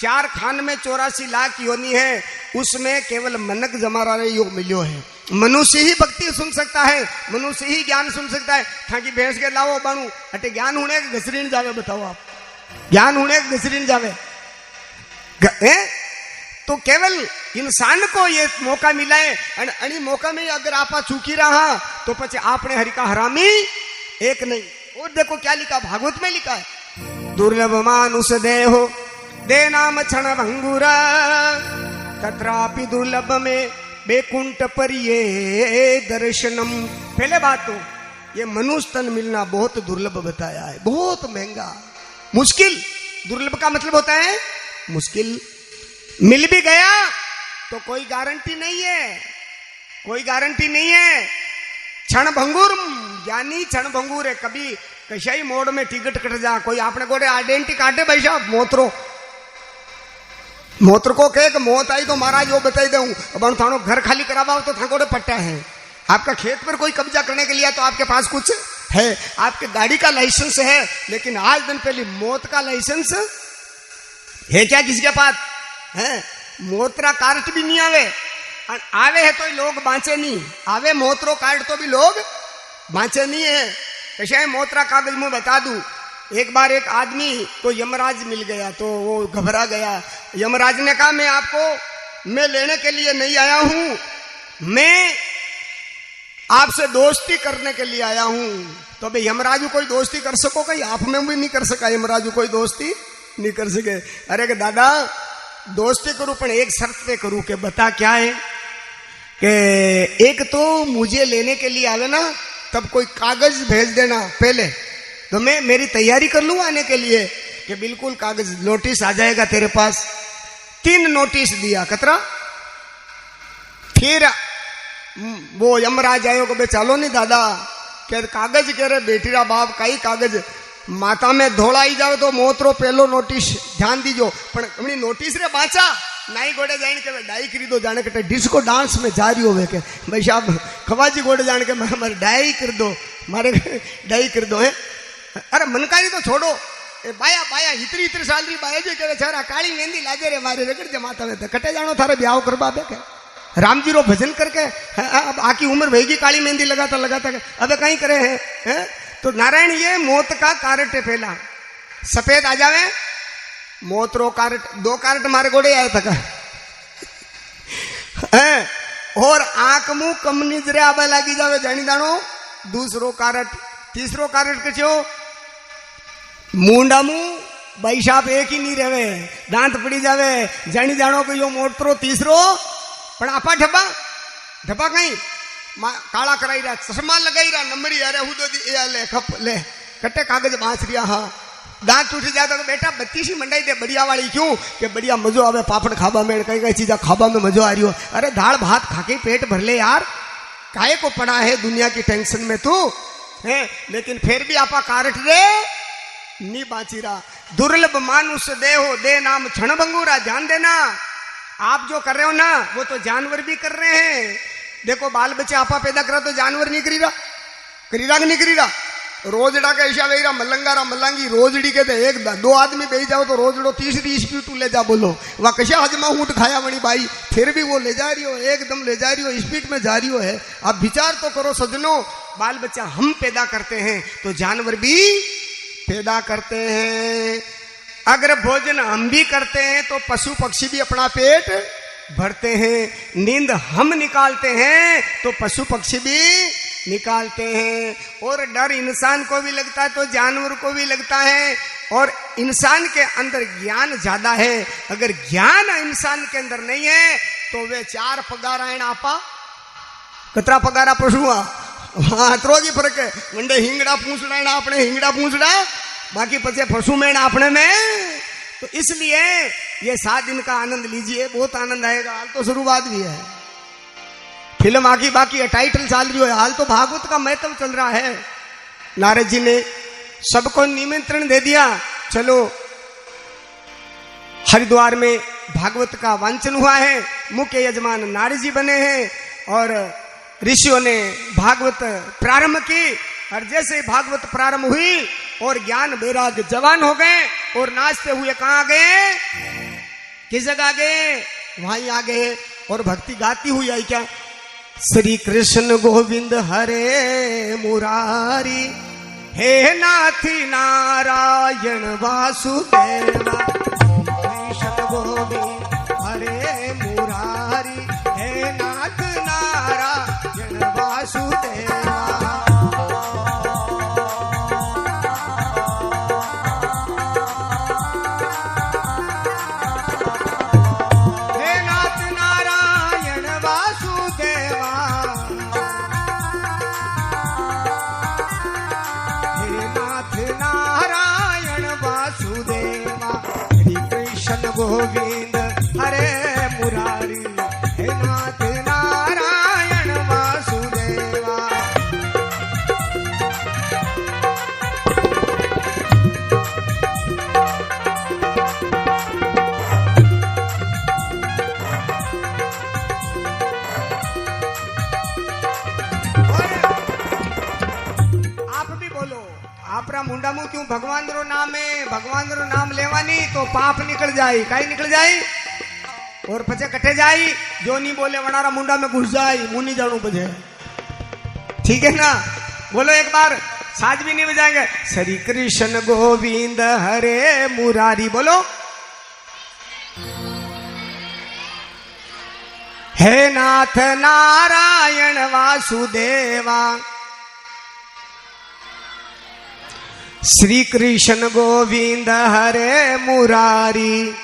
4 खान में 84 लाख योनि है, उसमें केवल मनक जमारा योग मिलो है। मनुष्य ही भक्ति सुन सकता है, मनुष्य ही ज्ञान सुन सकता है। थाकी भैंस के लाओ बाणू अटे ज्ञान होने घसरीन जावे, बताओ आप ज्ञान होने घसरीन जावे। तो केवल इंसान को ये मौका मिला है, अणी मौका में अगर आपा चूकी रहा तो पचे आपने हरि का हरामी एक नहीं। और देखो क्या लिखा भागवत में, लिखा है दुर्लभ मानुष देहो दे नाम क्षण भंगुरा, तत्रापि दुर्लभ में बेकुंठ पर ये दर्शनम। पहले बात तो ये मनुष्य तन मिलना बहुत दुर्लभ बताया है, बहुत महंगा, मुश्किल। दुर्लभ का मतलब होता है मुश्किल। मिल भी गया तो कोई गारंटी नहीं है, कोई गारंटी नहीं है। क्षण भंगुर, ज्ञानी क्षण भंगुर है। कभी कशाई मोड़ में टिकट कट जा, कोई आपने गोड़े आइडेंटिटी काटे भाई साहब मोतरो, मोत्र को कहे कि मौत आई तो महाराज वो बताई दूं, अब थानो घर खाली करावा तो थाकोड़े पट्टा है। आपका खेत पर कोई कब्जा करने के लिए तो आपके पास कुछ है, आपके गाड़ी का लाइसेंस है, लेकिन आज दिन पहले मौत का लाइसेंस है क्या किसी के पास है? मोत्रा कार्ड भी नहीं आवे, आवे है तो लोग बांचे नहीं, आवे मोत्रो कार्ड तो भी लोग बांचे नहीं है। कैसे है मोत्रा कागज में बता दूं, एक बार एक आदमी को यमराज मिल गया तो वो घबरा गया। यमराज ने कहा मैं लेने के लिए नहीं आया हूं, मैं आपसे दोस्ती करने के लिए आया हूं। तो भाई यमराजू कोई दोस्ती कर सको? कहीं आप में भी नहीं कर सका, यमराजू कोई दोस्ती नहीं कर सके। अरे कि दादा दोस्ती करूं पर एक शर्त पे करूं। के बता क्या है? कि एक तो मुझे लेने के लिए आवे ना तब कोई कागज भेज देना पहले, तो मैं मेरी तैयारी कर लूं आने के लिए। कि बिल्कुल कागज नोटिस आ जाएगा तेरे पास। 3 नोटिस दिया कतरा। फिर वो यमराज आयो को बे चालो नहीं दादा, कह कागज कह रहे बेटीरा बाप कई कागज माता में धोड़ाई जावे तो मोतरो पहलो नोटिस ध्यान दीजो। पण हमनी नोटिस रे बाचा नाई गोड़े जान के डाई करी दो, जाने के डिस्को डांस में जा रही होवे के भाई साहब खवाजी गोड़े जान के मारे डाई कर दो, मारे डाई कर दो है। अरे मनकारी तो छोड़ो, ए बाया बाया इतनी इतनी साल री बाया जो कहे छोरा काली मेहंदी लागे रे मारे रगड़ जे माता में कटे जानो थारे ब्याह करवा दे के राम जी रो भजन करके। अब आकी उम्र भईगी काली मेहंदी लगाता लगाता अबे कहीं करे है? तो नारायण ये मौत का कारट है। पहला सफेद आ जावे मौत रो कारट, 2 कारट मारे गोड़े आए तक और आंख मुंह कम निजरे आबा लागी जावे जानी जानो। दूसरो कारट, तीसरो कारट कचो मुंडा मुंह भाई साहब एक ही नहीं रहे, दांत पड़ी जावे जानी जानो कि यो मोटरो। तीसरो पण आपा ढब्बा ढब्बा कहीं काला कराई रहा, चश्मा लगाई रहा, नंबरी अरे हुदो दी ले खप ले कट्टे कागज बांस रिया। हाँ दांत टूट जाता तो बेटा 32 मंडाई दे बढ़िया वाली। क्यों? कि बढ़िया मजो आवे पापड़ खाबा में, कई कई चीजा खाबा में मजो आ रही हो। अरे दाल भात खाके पेट भर ले यार, काहे को पड़ा है दुनिया की टेंशन में तू है। लेकिन फिर भी आपा कारट रे नी बाची रहा। दुर्लभ मानुष देहो दे नाम क्षण भंगुरा। ध्यान देना, आप जो कर रहे हो ना वो तो जानवर भी कर रहे हैं, देखो बाल बच्चे आपा पैदा करा तो जानवर नहीं करी रहा कि नहीं करी रहा। रोजड़ा का ऐसा वही रहा मलंगारा मलंगी रोजड़ी के दे एक दो आदमी बेच जाओ तो रोजड़ो 30 स्पीड ले जा बोलो वह कशा हजमा ऊँट खाया बड़ी भाई फिर भी वो ले जा रही हो एकदम ले जा रही हो स्पीड में जा रही हो है। अब विचार तो करो सजनों, बाल बच्चा हम पैदा करते हैं तो जानवर भी पैदा करते हैं। अगर भोजन हम भी करते हैं तो पशु पक्षी भी अपना पेट भरते हैं। नींद हम निकालते हैं तो पशु पक्षी भी निकालते हैं। और डर इंसान को भी लगता है तो जानवर को भी लगता है। और इंसान के अंदर ज्ञान ज्यादा है। अगर ज्ञान इंसान के अंदर नहीं है तो वे 4 पगारा आपा कतरा पगारा पशुआ हाँ की फर्क है। वंडे हिंगड़ा पूछड़ा अपने हिंगड़ा पूछड़ा बाकी पचे पशु में अपने में। तो इसलिए ये 7 दिन का आनंद लीजिए, बहुत आनंद आएगा। हाल तो शुरुआत भी है, फिल्म आगे बाकी है, टाइटल चल रही है। हाल तो भागवत का महत्व चल रहा है। नारद जी ने सबको निमंत्रण दे दिया, चलो हरिद्वार में भागवत का वांचन हुआ है। मुख्य यजमान नारद जी बने हैं और ऋषियों ने भागवत प्रारंभ की। और जैसे भागवत प्रारंभ हुई और ज्ञान वैराग जवान हो गए और नाचते हुए कहाँ गए, किस जगह गए, वहीं आ गए और भक्ति गाती हुई आई क्या, श्री कृष्ण गोविंद हरे मुरारी हे नाथ नारायण वासुदेवा। कृष्ण गोविंद हरे मुरारी हे नाथ नारायण वासुदेवा। गोविंद हरे मुरारी हे नाथ नारायण वासुदेवा। आप भी बोलो, आपरा मुंडा मुंह क्यों भगवान रो नाम है, भगवान रो नाम लेवानी तो पाप निकल जाए, काई निकल जाए और पचे कटे जाए। जो नहीं बोले वनारा मुंडा में घुस जाए, मुंह नहीं जाणू बजे, ठीक है ना। बोलो एक बार, साज भी नहीं बजाएंगे। श्री कृष्ण गोविंद हरे मुरारी बोलो। हे नाथ नारायण वासुदेवा। श्री कृष्ण गोविंद हरे मुरारी।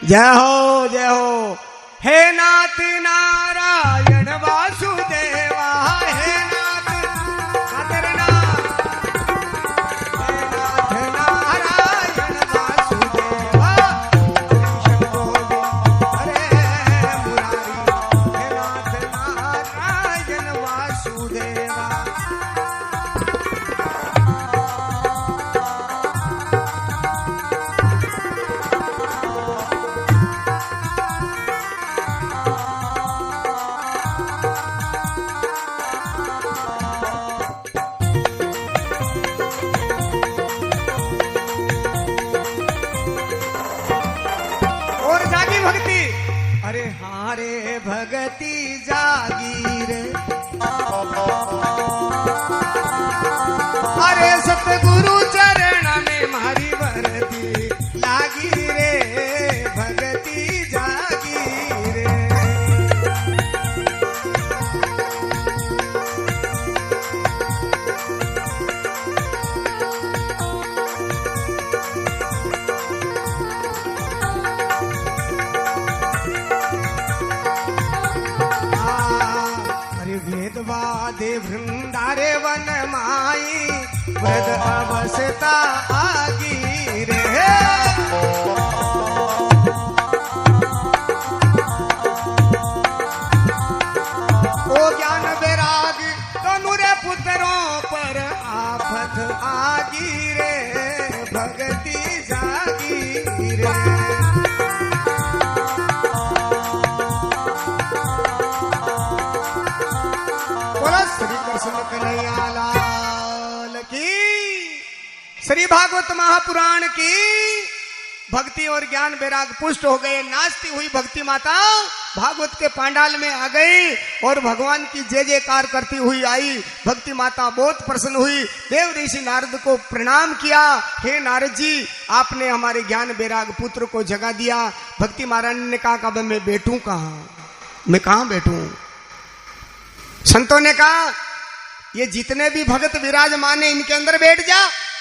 जय हो जय हो। हे नाथ नारायण वासुदेवा। हे नाथ नारायण वासुदेवा। कृष्ण गोविंद हरे मुरारी। हे नाथ नारायण वासुदेवा। अरे हारे भगती जागी रे, अरे सतगुरु चरण में मारी भरती लागी रे, भगती जागी रे। वेदवादे वृंदारे वन माई व्रत अवस्था आगी रे। ओ ज्ञान वैराग तनुरे पुत्रों पर आफत आगी रे, भगति जागी रे। कृष्ण कन्हैया लाल की। श्री भागवत महापुराण की। भक्ति और ज्ञान वैराग पुष्ट हो गए। नाचती हुई भक्ति माता भागवत के पांडाल में आ गई और भगवान की जय जयकार करती हुई आई। भक्ति माता बहुत प्रसन्न हुई। देव ऋषि नारद को प्रणाम किया। हे नारद जी, आपने हमारे ज्ञान वैराग पुत्र को जगा दिया। भक्ति महारानी ने कहा अब मैं बैठूं कहां, मैं कहां बैठूं। संतों ने कहा ये जितने भी भगत विराजमान है इनके अंदर बैठ जा,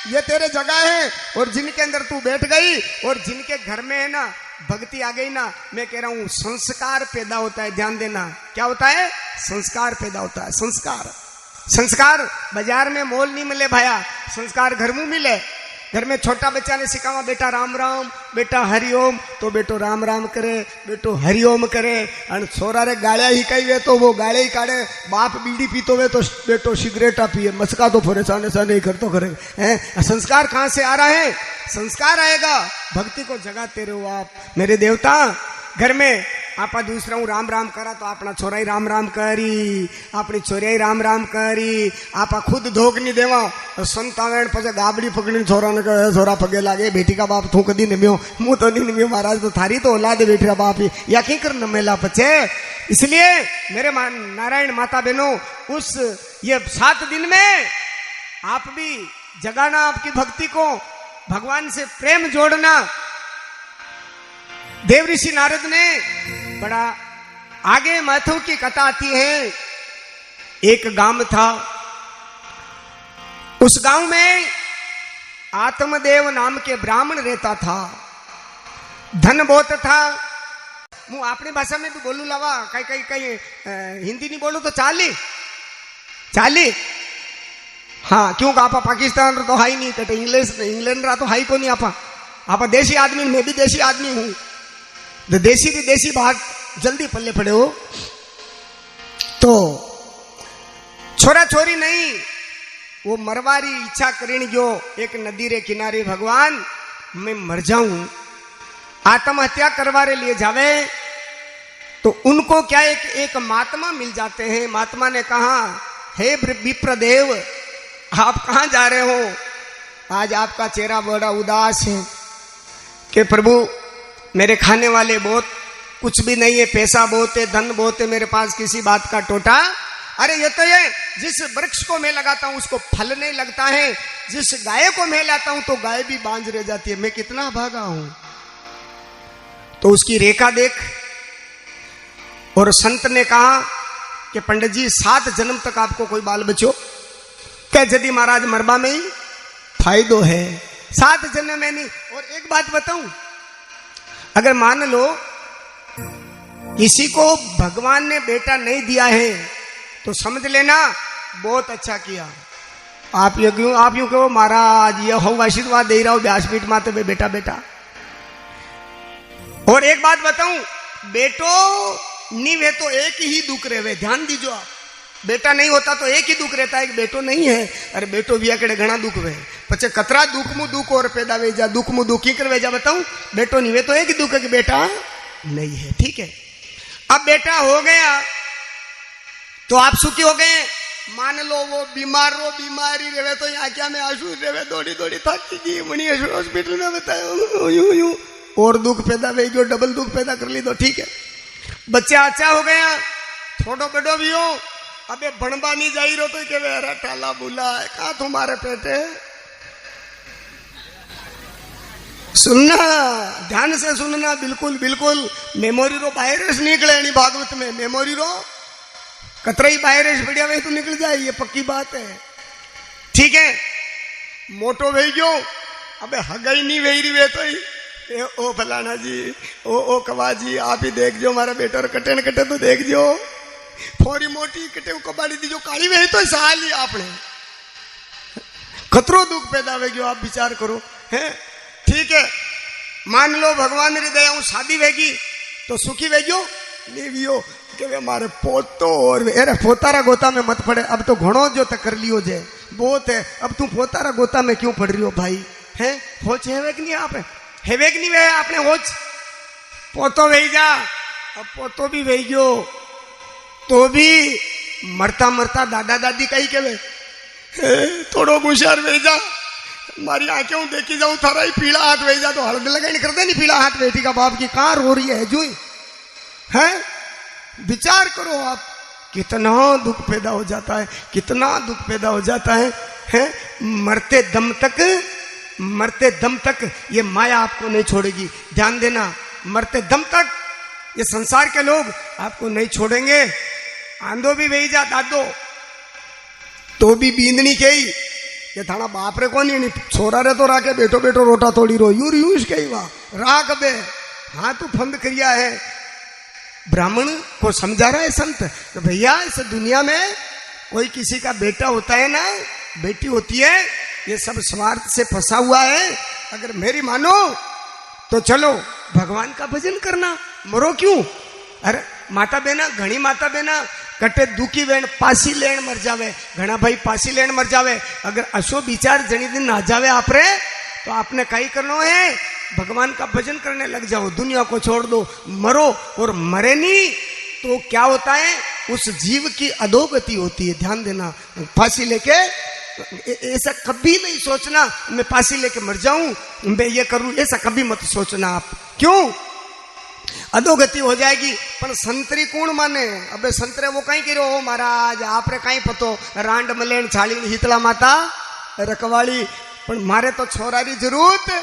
ये तेरे जगह है। और जिनके अंदर तू बैठ गई और जिनके घर में है ना भक्ति आ गई ना, मैं कह रहा हूं संस्कार पैदा होता है। ध्यान देना, क्या होता है? संस्कार पैदा होता है। संस्कार, संस्कार बाजार में मोल नहीं मिले भाया, संस्कार घर में मिले। घर में छोटा बच्चा ने सिखावा बेटा राम राम, बेटा हरिओम, तो बेटो राम राम करे, बेटो हरिओम करे। और छोरा रे गाड़िया ही कही वे तो वो गाड़े ही काढ़े। बाप बीड़ी पीतो वे तो बेटो सिगरेटा पिए, मस्का तो फोरे साने साने ही करतो करे। हैं संस्कार कहां से आ रहा है? संस्कार आएगा भक्ति को जगाते रहो आप मेरे देवता। घर में आपा दूसरा हूं राम राम करा तो अपना छोरा ही राम राम करी, अपनी छोरिया ही राम राम करी। आपा खुद धोख नहीं देवा। संतावण पचे गाबड़ी पकड़ी छोरा ने कहे छोरा पगे लागे, बेटी का बाप तू कदी नम्यो, मुंह तो नहीं नम्यो महाराज, तो थारी तो औलाद बेटी का बाप ही या की कर नमेला पचे। इसलिए मेरे नारायण माता बहनों, उस ये 7 दिन में आप भी जगाना आपकी भक्ति को, भगवान से प्रेम जोड़ना। देव ऋषि नारद ने बड़ा आगे महत्व की कथा आती है। एक गांव था, उस गांव में आत्मदेव नाम के ब्राह्मण रहता था। धन बहुत था। मैं अपनी भाषा में भी बोलू लावा, कहीं कहीं कहीं हिंदी नहीं बोलू तो चाली। हाँ क्यों आपा पाकिस्तान तो हाई नहीं कटे, इंग्लैंड रहा तो हाई को नहीं। आपा देशी आदमी, मैं भी देशी आदमी हूं। देशी भी देशी बात जल्दी पल्ले पड़े हो। तो छोरा छोरी नहीं, वो मरवारी इच्छा करें जो एक नदी रे किनारे भगवान मैं मर जाऊं, आत्महत्या करवारे लिए जावे। तो उनको क्या एक महात्मा मिल जाते हैं। महात्मा ने कहा हे विप्रदेव, आप कहां जा रहे हो? आज आपका चेहरा बड़ा उदास है। कि प्रभु मेरे खाने वाले बहुत कुछ भी नहीं है, पैसा बहुत है, धन बहुत है, मेरे पास किसी बात का टोटा। अरे ये तो ये जिस वृक्ष को मैं लगाता हूं उसको फल नहीं लगता है, जिस गाय को मैं लाता हूं तो गाय भी बांझ रह जाती है, मैं कितना भागा हूं। तो उसकी रेखा देख। और संत ने कहा कि पंडित जी 7 जन्म तक आपको कोई बाल बचो। क्या यदि महाराज मरबा में ही फायदो है, 7 जन्म में नहीं। और एक बात बताऊं, अगर मान लो किसी को भगवान ने बेटा नहीं दिया है तो समझ लेना बहुत अच्छा किया। आप यूं कहो महाराज ये हो आशीर्वाद दे रहा हूं व्यासपीठ माते में बेटा बेटा। और एक बात बताऊं, बेटो नहीं है तो एक ही दुख रहे। ध्यान दीजो आप, बेटा नहीं होता तो एक ही दुख रहता है कि बेटो नहीं है। अरे बेटो भी आकड़े घना दुख वे, पचे कतरा दुख मु दुख और पैदा वे जा, दुख मु दुखी कर वे जा। बताऊं बेटो नहीं वे तो एक ही दुख है कि बेटा नहीं है। ठीक है, अब बेटा हो गया तो आप सुखी हो गए। मान लो वो बीमार रो, बीमारी रहे तो यहाँ क्या में आंसू रहे, दौड़ी दौड़ी थकी गई, मणि हॉस्पिटल में बताया यूं यूं और दुख पैदा वे जो डबल दुख पैदा कर ली। तो ठीक है, बच्चा अच्छा हो गया, थोड़ो बड़ो भी हो। अबे बनबा नहीं जाई रो तो के अरे टाला बुला है कहा तुम्हारे पेटे। सुनना, ध्यान से सुनना, बिल्कुल बिल्कुल। मेमोरी रो वायरस निकले नहीं भागवत में, मेमोरी रो कतराई वायरस बढ़िया वे तो निकल जाए, ये पक्की बात है। ठीक है, मोटो वे गयो, अबे हगई नहीं वे रही वे तो ओ फलाना जी, ओ कवा जी आप ही देख जो हमारा बेटा कटे न कटे तो देख जो, फोरी मोटी कटे कबाड़ी दी जो काली वे तो साल ही आपने खतरो दुख पैदा वे गयो। आप विचार करो है। ठीक है, मान लो भगवान ने दया शादी वेगी तो सुखी वेगियो लेवियो के वे मारे पोतो और अरे पोतारा गोता में मत पड़े। अब तो घणो जो तक कर लियो जे बहुत है, अब तू पोतारा गोता में क्यों पड़ रही हो भाई? है होच है कि नहीं? आप हेवेक नहीं वे आपने होच पोतो वे जा। अब पोतो भी वे गयो तो भी मरता मरता दादा दादी कही के वे थोड़ो होशियार वेजा मारी आंखें हूं देखी जाऊं थारा ही पीला हाथ वेजा तो हल्द लगा नहीं करते नहीं पीला हाथ बेटी का बाप की कहां रो रही है जुई है। विचार करो आप, कितना दुख पैदा हो जाता है, कितना दुख पैदा हो जाता है? मरते दम तक ये माया आपको नहीं छोड़ेगी। ध्यान देना, मरते दम तक ये संसार के लोग आपको नहीं छोड़ेंगे। आंधो भी वही जा दादो तो भी बींदनी के ही ये थाना बाप रे को नहीं छोरा रे तो राके बेटो बेटो रोटा तोड़ी रो यूं कही वाह राग बे हाँ तू फंद क्रिया है। ब्राह्मण को समझा रहा है संत तो भैया इस दुनिया में कोई किसी का बेटा होता है ना बेटी होती है, ये सब स्वार्थ से फंसा हुआ है। अगर मेरी मानो तो चलो भगवान का भजन करना, मरो क्यों? अरे माता बहना घनी माता बहना कटे दुखी वेण पासी लेण मर जावे, घना भाई पासी लेण मर जावे। अगर अशो विचार जनी दिन ना जावे आपरे तो आपने कई करना है, भगवान का भजन करने लग जाओ, दुनिया को छोड़ दो, मरो। और मरे नहीं तो क्या होता है, उस जीव की अधोगति होती है। ध्यान देना, फांसी लेके ऐसा कभी नहीं सोचना मैं फांसी लेके मर जाऊं, मैं ये करूं, ऐसा कभी मत सोचना आप। क्यों? अधोगति हो जाएगी। पर संतरी कौन माने? अबे संतरे वो कहीं करो हो महाराज आपरे कहीं पतो रांड मलेन छाली हीतला माता रखवाली, पर मारे तो छोरारी जरूरत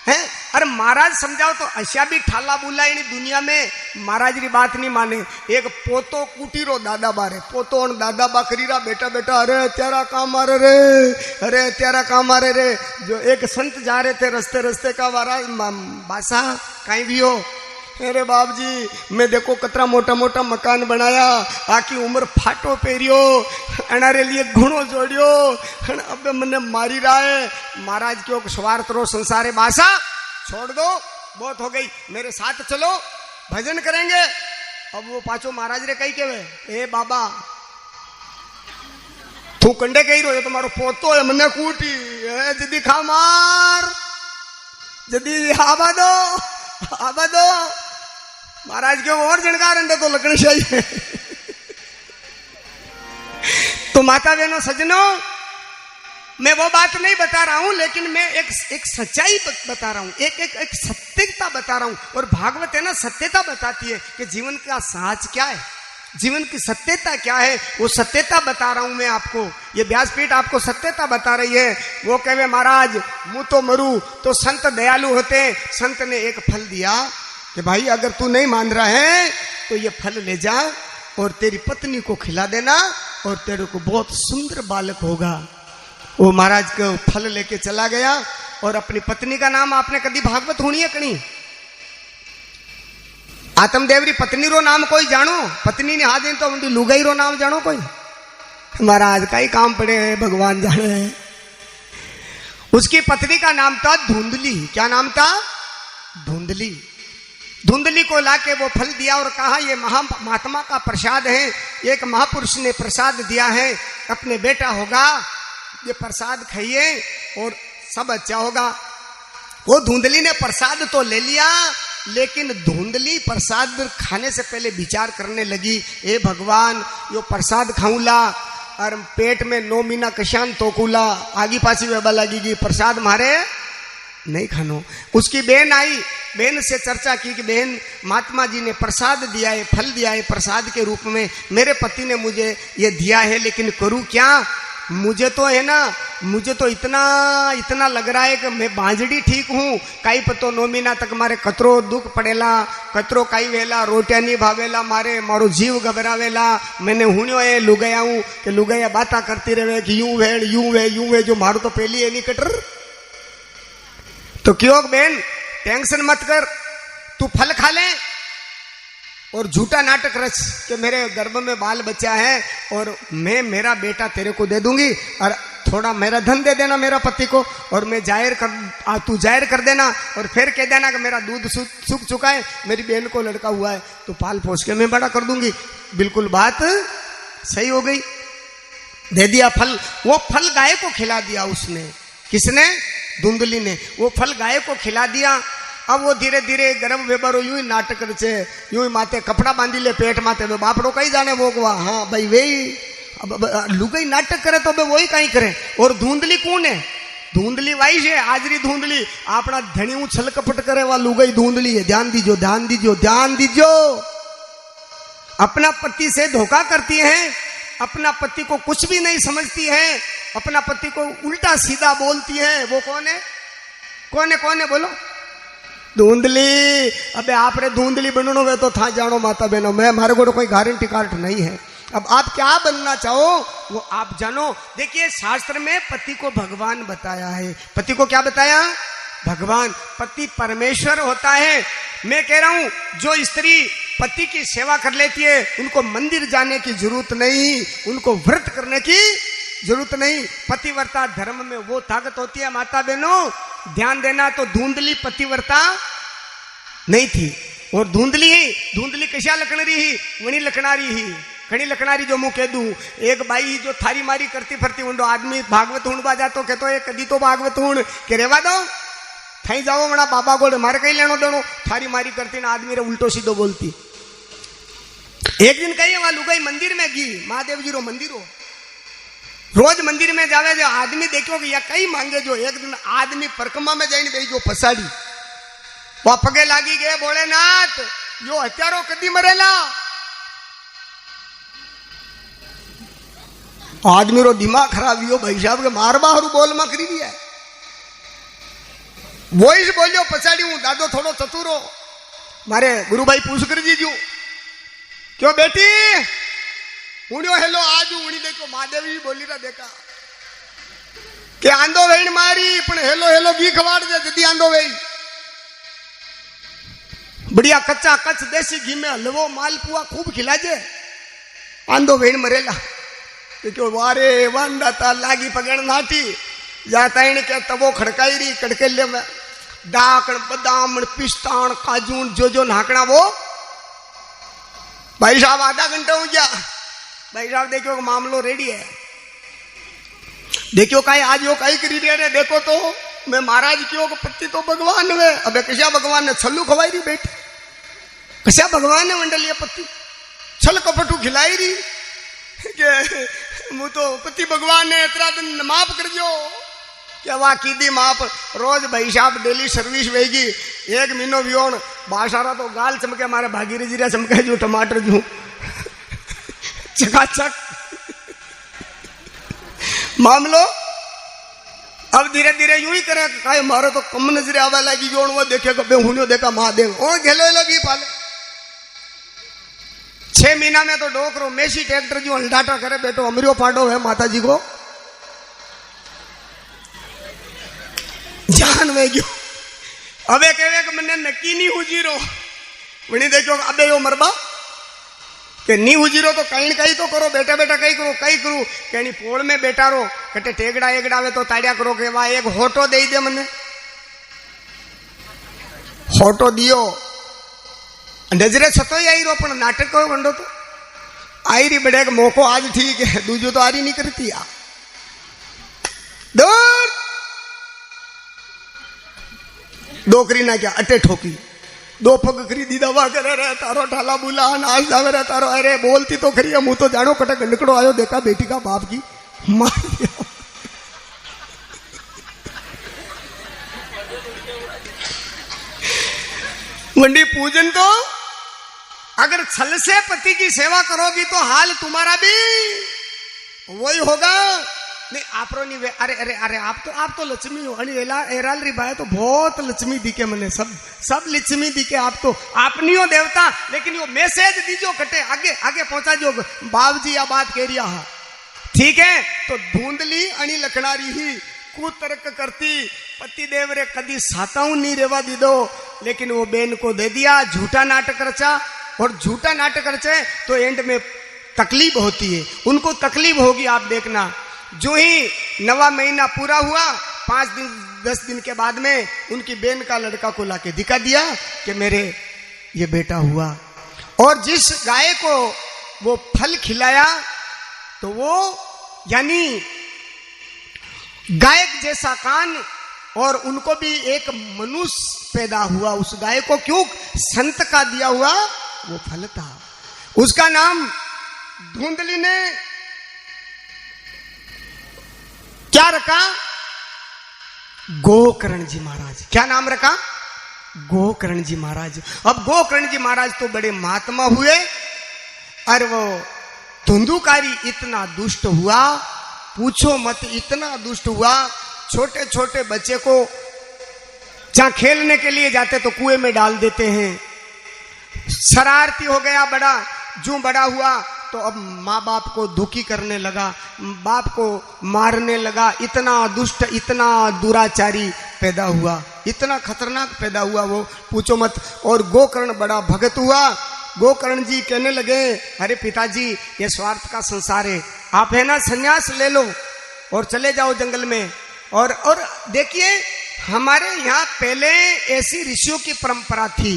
है। अरे महाराज समझाओ तो अशा भी ठाला बुला इन दुनिया में महाराज री बात नहीं माने। एक पोतो कुटीरो दादा बारे पोतो और दादा बा करीरा बेटा बेटा अरे तेरा काम मारे रे, अरे तेरा काम मारे रे। जो एक संत जा रहे थे रस्ते रस्ते का वारा बासा कहीं भी हो, अरे बाप जी मैं देखो कतरा मोटा मोटा मकान बनाया, आकी उम्र फाटो पेरियो, अनारे लिए घुणो जोड़ियो, अब मने मारी रहा है। महाराज क्यों स्वार्थ रो संसारे बासा छोड़ दो, बहुत हो गई, मेरे साथ चलो भजन करेंगे। अब वो पाचो महाराज रे कही के वे ए बाबा तू कंडे कही रो, ये तुम्हारो पोतो है मने कूटी जदी खा मार जदी आबा दो। महाराज के और जनकार अंडे तो लगने चाहिए। तो माता बहनों सज्जनों, मैं वो बात नहीं बता रहा हूं, लेकिन मैं एक सच्चाई बता रहा हूं, एक सत्यता बता रहा हूं। और भागवत है ना सत्यता बताती है कि जीवन का साच क्या है, जीवन की सत्यता क्या है, वो सत्यता बता रहा हूं मैं आपको। ये व्यासपीठ आपको सत्यता बता रही है। वो कहे महाराज मुँह तो मरू तो संत दयालु होते। संत ने एक फल दिया कि भाई अगर तू नहीं मान रहा है तो ये फल ले जा और तेरी पत्नी को खिला देना और तेरे को बहुत सुंदर बालक होगा। वो महाराज को फल लेके चला गया और अपनी पत्नी का नाम आपने कभी भागवत होनी है कहीं? आत्मदेव री पत्नी रो नाम कोई जानो? पत्नी ने हाथ दिन तो उनकी लुगाई रो नाम जानो कोई? महाराज कई काम पड़े हैं भगवान जाने। उसकी पत्नी का नाम था धुंधली। क्या नाम था? धुंधली। धुंधली को लाके वो फल दिया और कहा ये महात्मा का प्रसाद है, एक महापुरुष ने प्रसाद दिया है, अपने बेटा होगा, ये प्रसाद खाइए और सब अच्छा होगा। वो धुंधली ने प्रसाद तो ले लिया, लेकिन धुंधली प्रसाद खाने से पहले विचार करने लगी, ए भगवान यो प्रसाद खाऊला और पेट में 9 महीना कशान तोकूला, आगी पासी वेबा लगेगी, प्रसाद मारे नहीं खानो। उसकी बहन आई, बहन से चर्चा की कि बहन महात्मा जी ने प्रसाद दिया है, फल दिया है प्रसाद के रूप में, मेरे पति ने मुझे ये दिया है, लेकिन करूं क्या? मुझे तो है ना, मुझे तो इतना लग रहा है कि मैं बांझड़ी ठीक हूँ, काई पतो 9 महीना तक मारे कतरो दुख पड़ेला, कतरो काई वेला रोटिया नहीं भावेला, मारो जीव घबरावेला। मैंने हुणियो है लुगाया हूँ कि लुगाया बाता करती रहे कि यूं वे जो मारो तो पहली है नहीं कटर। तो क्यों बहन टेंशन मत कर, तू फल खा ले और झूठा नाटक रच कि मेरे गर्भ में बाल बच्चा है और मैं मेरा बेटा तेरे को दे दूंगी और थोड़ा मेरा धन दे देना मेरा पति को, और मैं तू जाहिर कर देना और फिर कह देना कि मेरा दूध सूख चुका है, मेरी बहन को लड़का हुआ है, तो पाल पोस के मैं बड़ा कर दूंगी। बिल्कुल बात सही हो गई, दे दिया फल। वो फल गाय को खिला दिया उसने। किसने? धुंधली ने। वो फल गाय को खिला दिया अब वो धीरे धीरे गर्भ वेबारो यूं ही नाटक करे छे, यूं ही माथे कपड़ा बांधी ले पेट माथे, बापड़ो कई जाने भोगवा। हाँ भाई वही लुगाई नाटक करे तो बे वही कहीं करे। और धुंधली कौन है? धुंधली वाई है आजरी धुंधली, अपना धनी छल कपट करे वा लुगाई धुंधली है। ध्यान दीजो ध्यान दीजो ध्यान दीजो। अपना पति से धोखा करती है, अपना पति को कुछ भी नहीं समझती है, अपना पति को उल्टा सीधा बोलती है। वो कौन है? कौन है बोलो? धुंधली। अबे आप रे धुंधली बननो वे तो था जानो माता बहनों, मैं मारे को कोई गारंटी कार्ड नहीं है। अब आप क्या बनना चाहो वो आप जानो। देखिए शास्त्र में पति को भगवान बताया है। पति को क्या बताया? भगवान। पति परमेश्वर होता है। मैं कह रहा हूं जो स्त्री पति की सेवा कर लेती है उनको मंदिर जाने की जरूरत नहीं, उनको व्रत करने की जरूरत नहीं। पतिव्रता धर्म में वो ताकत होती है माता बहनों, ध्यान देना। तो धुंधली पतिव्रता नहीं थी। और धुंधली कशा लखणारी ही? वणी लखणारी ही, खड़ी लखणारी। जो मुंह कह दू एक बाई जो थारी मारी करती फरती उंडो आदमी भागवत हुणवा जातो कहतो है कदी तो भागवत हुण के रेवा दो थई जाओ मणा बाबा गोड़ मारे कई लेनो देनो। थारी मारी करती ना आदमी रे उल्टो सीधो बोलती। एक दिन कही वहां लुगाई मंदिर में गई, महादेव जी रो मंदिर हो, रोज मंदिर में जावे जो आदमी देखो कि या कई मांगे। जो एक दिन आदमी परकमा में जाइन बेही जो फसाड़ी वहां पगे लागी गए, भोलेनाथ यो हत्यारो कदी मरेला। आदमी रो दिमाग खराब हो भाई साहब के मार बाहरू बोल मा करी दिया। वही बोलियो पछाड़ी हूं दादो थोड़ो चतुरो मारे गुरु भाई पूछ कर दीजू क्यों बेटी उड़ियो हेलो आज उड़ी देखो महादेव जी बोली रहा देखा के आंदो वेण मारी पण हेलो हेलो घी खवाड़ दे जदी आंदो वेई बढ़िया कच्चा कच्च देसी घी में हलवो मालपुआ खूब खिलाजे आंदो वेण मरेला क्यों वारे वांदाता लागी पगड़ नाटी जाता इन के तवो खड़काई रही कड़केले में डाकण बदाम पिस्तान काजू जो जो नाकना वो भाई साहब आधा घंटा हो गया। भाई साहब देखो मामलो रेडी है। देखियो काई आज यो काई करी रे देखो तो मैं महाराज क्यों पति तो भगवान वे अबे कशा भगवान ने छल्लू खवाई रही बेटी कशा भगवान ने मंडलीय पति छल कपटू खिलाई रही के मु तो पति भगवान ने इतना दिन माफ कर दियो क्या वाह की दी माफ। रोज भाई साहब डेली सर्विस वेगी एक महीनो वियोन बासारा तो गाल चमके हमारे भागीरे जीरा चमके जो टमाटर जो चकाचक मामलो। अब धीरे धीरे यूं ही करे काई मारो तो कम नजरे आवा लगी जोन वो देखे कबे हुनियो देखा महादेव और घेलो लगी पाले 6 महीना में तो डोकरो मेसी ट्रैक्टर जो हलडाटा करे बेटो अमरियो पाडो है माता जी को जान में गयो। अबे कहे कि मैंने नक्की नहीं हुजीरो वणी देखो अबे यो मरबा के नी हुजीरो तो कहीं कहीं तो करो बेटा बेटा कहीं करो कहनी पोल में बैठा रो कटे टेगड़ा एगड़ा वे तो ताड़िया करो के वाह एक होटो दे दे मने होटो दियो नजरे छतो ही आई रो पण नाटक को वंडो तो आई रही बड़े मौको आज ठीक है दूजो तो आरी नहीं करती आ दूर डोकरी ना क्या अटे ठोकी 2 पग खरीदी दवा करे रे तारो ठाला बुला नाच जावे रे तारो अरे बोलती तो खरी मुंह तो जानो कटे गंडकड़ो आयो देखा बेटी का बाप की मार दिया। वंडी पूजन तो अगर छल से पति की सेवा करोगी तो हाल तुम्हारा भी वही होगा। नहीं आप नहीं वे अरे अरे अरे आप तो लक्ष्मी हो एराल री भाई तो बहुत लक्ष्मी दिखे मने सब लक्ष्मी दिखे आप तो आप नहीं हो देवता लेकिन यो मैसेज दीजो कटे आगे आगे पहुंचा जो बाबजी या बात कह रिया है ठीक है। तो धुंधली अणी लखणारी ही कुतर्क करती पति देव रे कदी साताऊ नहीं रेवा दी दो लेकिन वो बेन को दे दिया झूठा नाटक रचा और झूठा नाटक रचे तो एंड में तकलीफ होती है उनको तकलीफ होगी। आप देखना जो ही 9वां महीना पूरा हुआ 5 दिन 10 दिन के बाद में उनकी बेन का लड़का को लाके दिखा दिया कि मेरे ये बेटा हुआ। और जिस गाय को वो फल खिलाया तो वो यानी गायक जैसा कान और उनको भी एक मनुष्य पैदा हुआ। उस गाय को क्यों? संत का दिया हुआ वो फल था। उसका नाम धुंधली ने क्या रखा? गोकर्ण जी महाराज। क्या नाम रखा? गोकर्ण जी महाराज। अब गोकर्ण जी महाराज तो बड़े महात्मा हुए, और वो धुंधुकारी इतना दुष्ट हुआ, पूछो मत, इतना दुष्ट हुआ। छोटे छोटे बच्चे को जहां खेलने के लिए जाते तो कुएं में डाल देते हैं। शरारती हो गया बड़ा, जो बड़ा हुआ तो अब माँ बाप को दुखी करने लगा, बाप को मारने लगा। इतना दुष्ट, इतना दुराचारी पैदा हुआ, इतना खतरनाक पैदा हुआ, वो पूछो मत। और गोकर्ण बड़ा भगत हुआ। गोकर्ण जी कहने लगे, अरे पिताजी, ये स्वार्थ का संसार है, आप है ना संन्यास ले लो और चले जाओ जंगल में। और देखिए, हमारे यहाँ पहले ऐसी ऋषियों की परंपरा थी।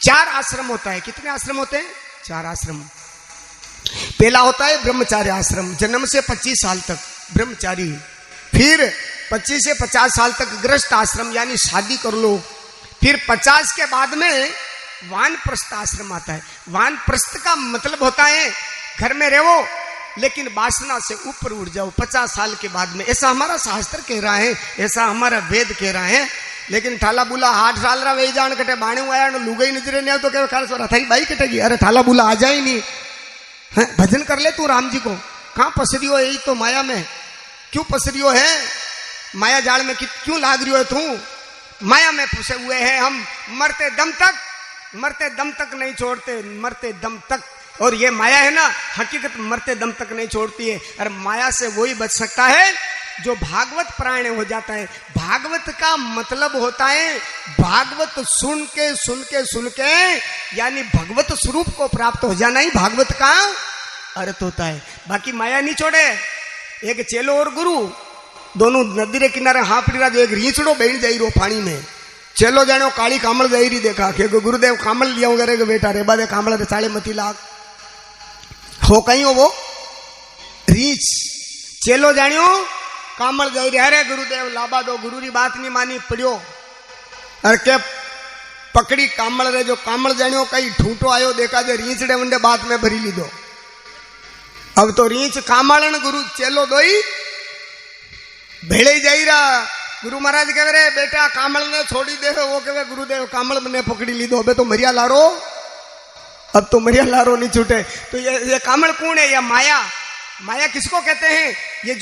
4 आश्रम होता है। कितने आश्रम होते हैं? 4 आश्रम। पहला होता है ब्रह्मचार्य आश्रम, जन्म से 25 साल तक ब्रह्मचारी। फिर 25 से 50 साल तक गृहस्थ आश्रम, यानी शादी कर लो। फिर 50 के बाद में वानप्रस्थ आश्रम आता है। वानप्रस्थ का मतलब होता है घर में रहो लेकिन वासना से ऊपर उठ जाओ 50 साल के बाद में। ऐसा हमारा शास्त्र कह रहा है, ऐसा हमारा वेद कह रहा है। लेकिन ठाला बुला 8 साल रहा वही जान कटे बाणे आया लुगाई नजरे नहीं तो क्या खाल सोरा थारी बाई कटेगी। अरे ठाला बुला आ जाए नहीं है, भजन कर ले तू राम जी को। कहां पसरियो है? यही तो माया में। क्यों पसरियो है? माया जाल में क्यों लाग रही हो तू? माया में फंसे हुए हैं हम, मरते दम तक नहीं छोड़ते, मरते दम तक। और ये माया है ना, हकीकत मरते दम तक नहीं छोड़ती है। और माया से वही बच सकता है जो भागवत परायण हो जाता है। भागवत का मतलब होता है भागवत सुन के यानी भगवत स्वरूप को प्राप्त हो जाना ही भागवत का अर्थ होता है। बाकी माया नहीं छोड़े। एक चेलो और गुरु दोनों नदी के किनारे हाफड़ी रहा, एक रीछड़ो बहन जाई रो पानी में। चेलो जानो काली कामल जाई रही देखा कि गुरुदेव कामल लिया करे कि बेटा रेबा दे कामल रे चाले मती लाग हो कहीं हो वो रीछ। चेलो जानियो कामल जाई रहे, अरे गुरुदेव लाबा दो, गुरु की बात नहीं मानी पड़ियो। अरे के पकड़ी कामल रे, जो कामल जानियो कई ठूठो आयो देखा जे रीछड़े वंडे बात में भरी लीधो। अब तो रीछ कामल गुरु चेलो दोई भेड़े जाई रहा। गुरु महाराज कह रहे बेटा कामल ने छोड़ी दे, वो कहे गुरुदेव कामल ने पकड़ी लीधो, अबे तो मरिया लारो, अब तो मरिया लारो नहीं छूटे। तो ये कामल कौन है? या माया। माया किसको कहते हैं? ये जो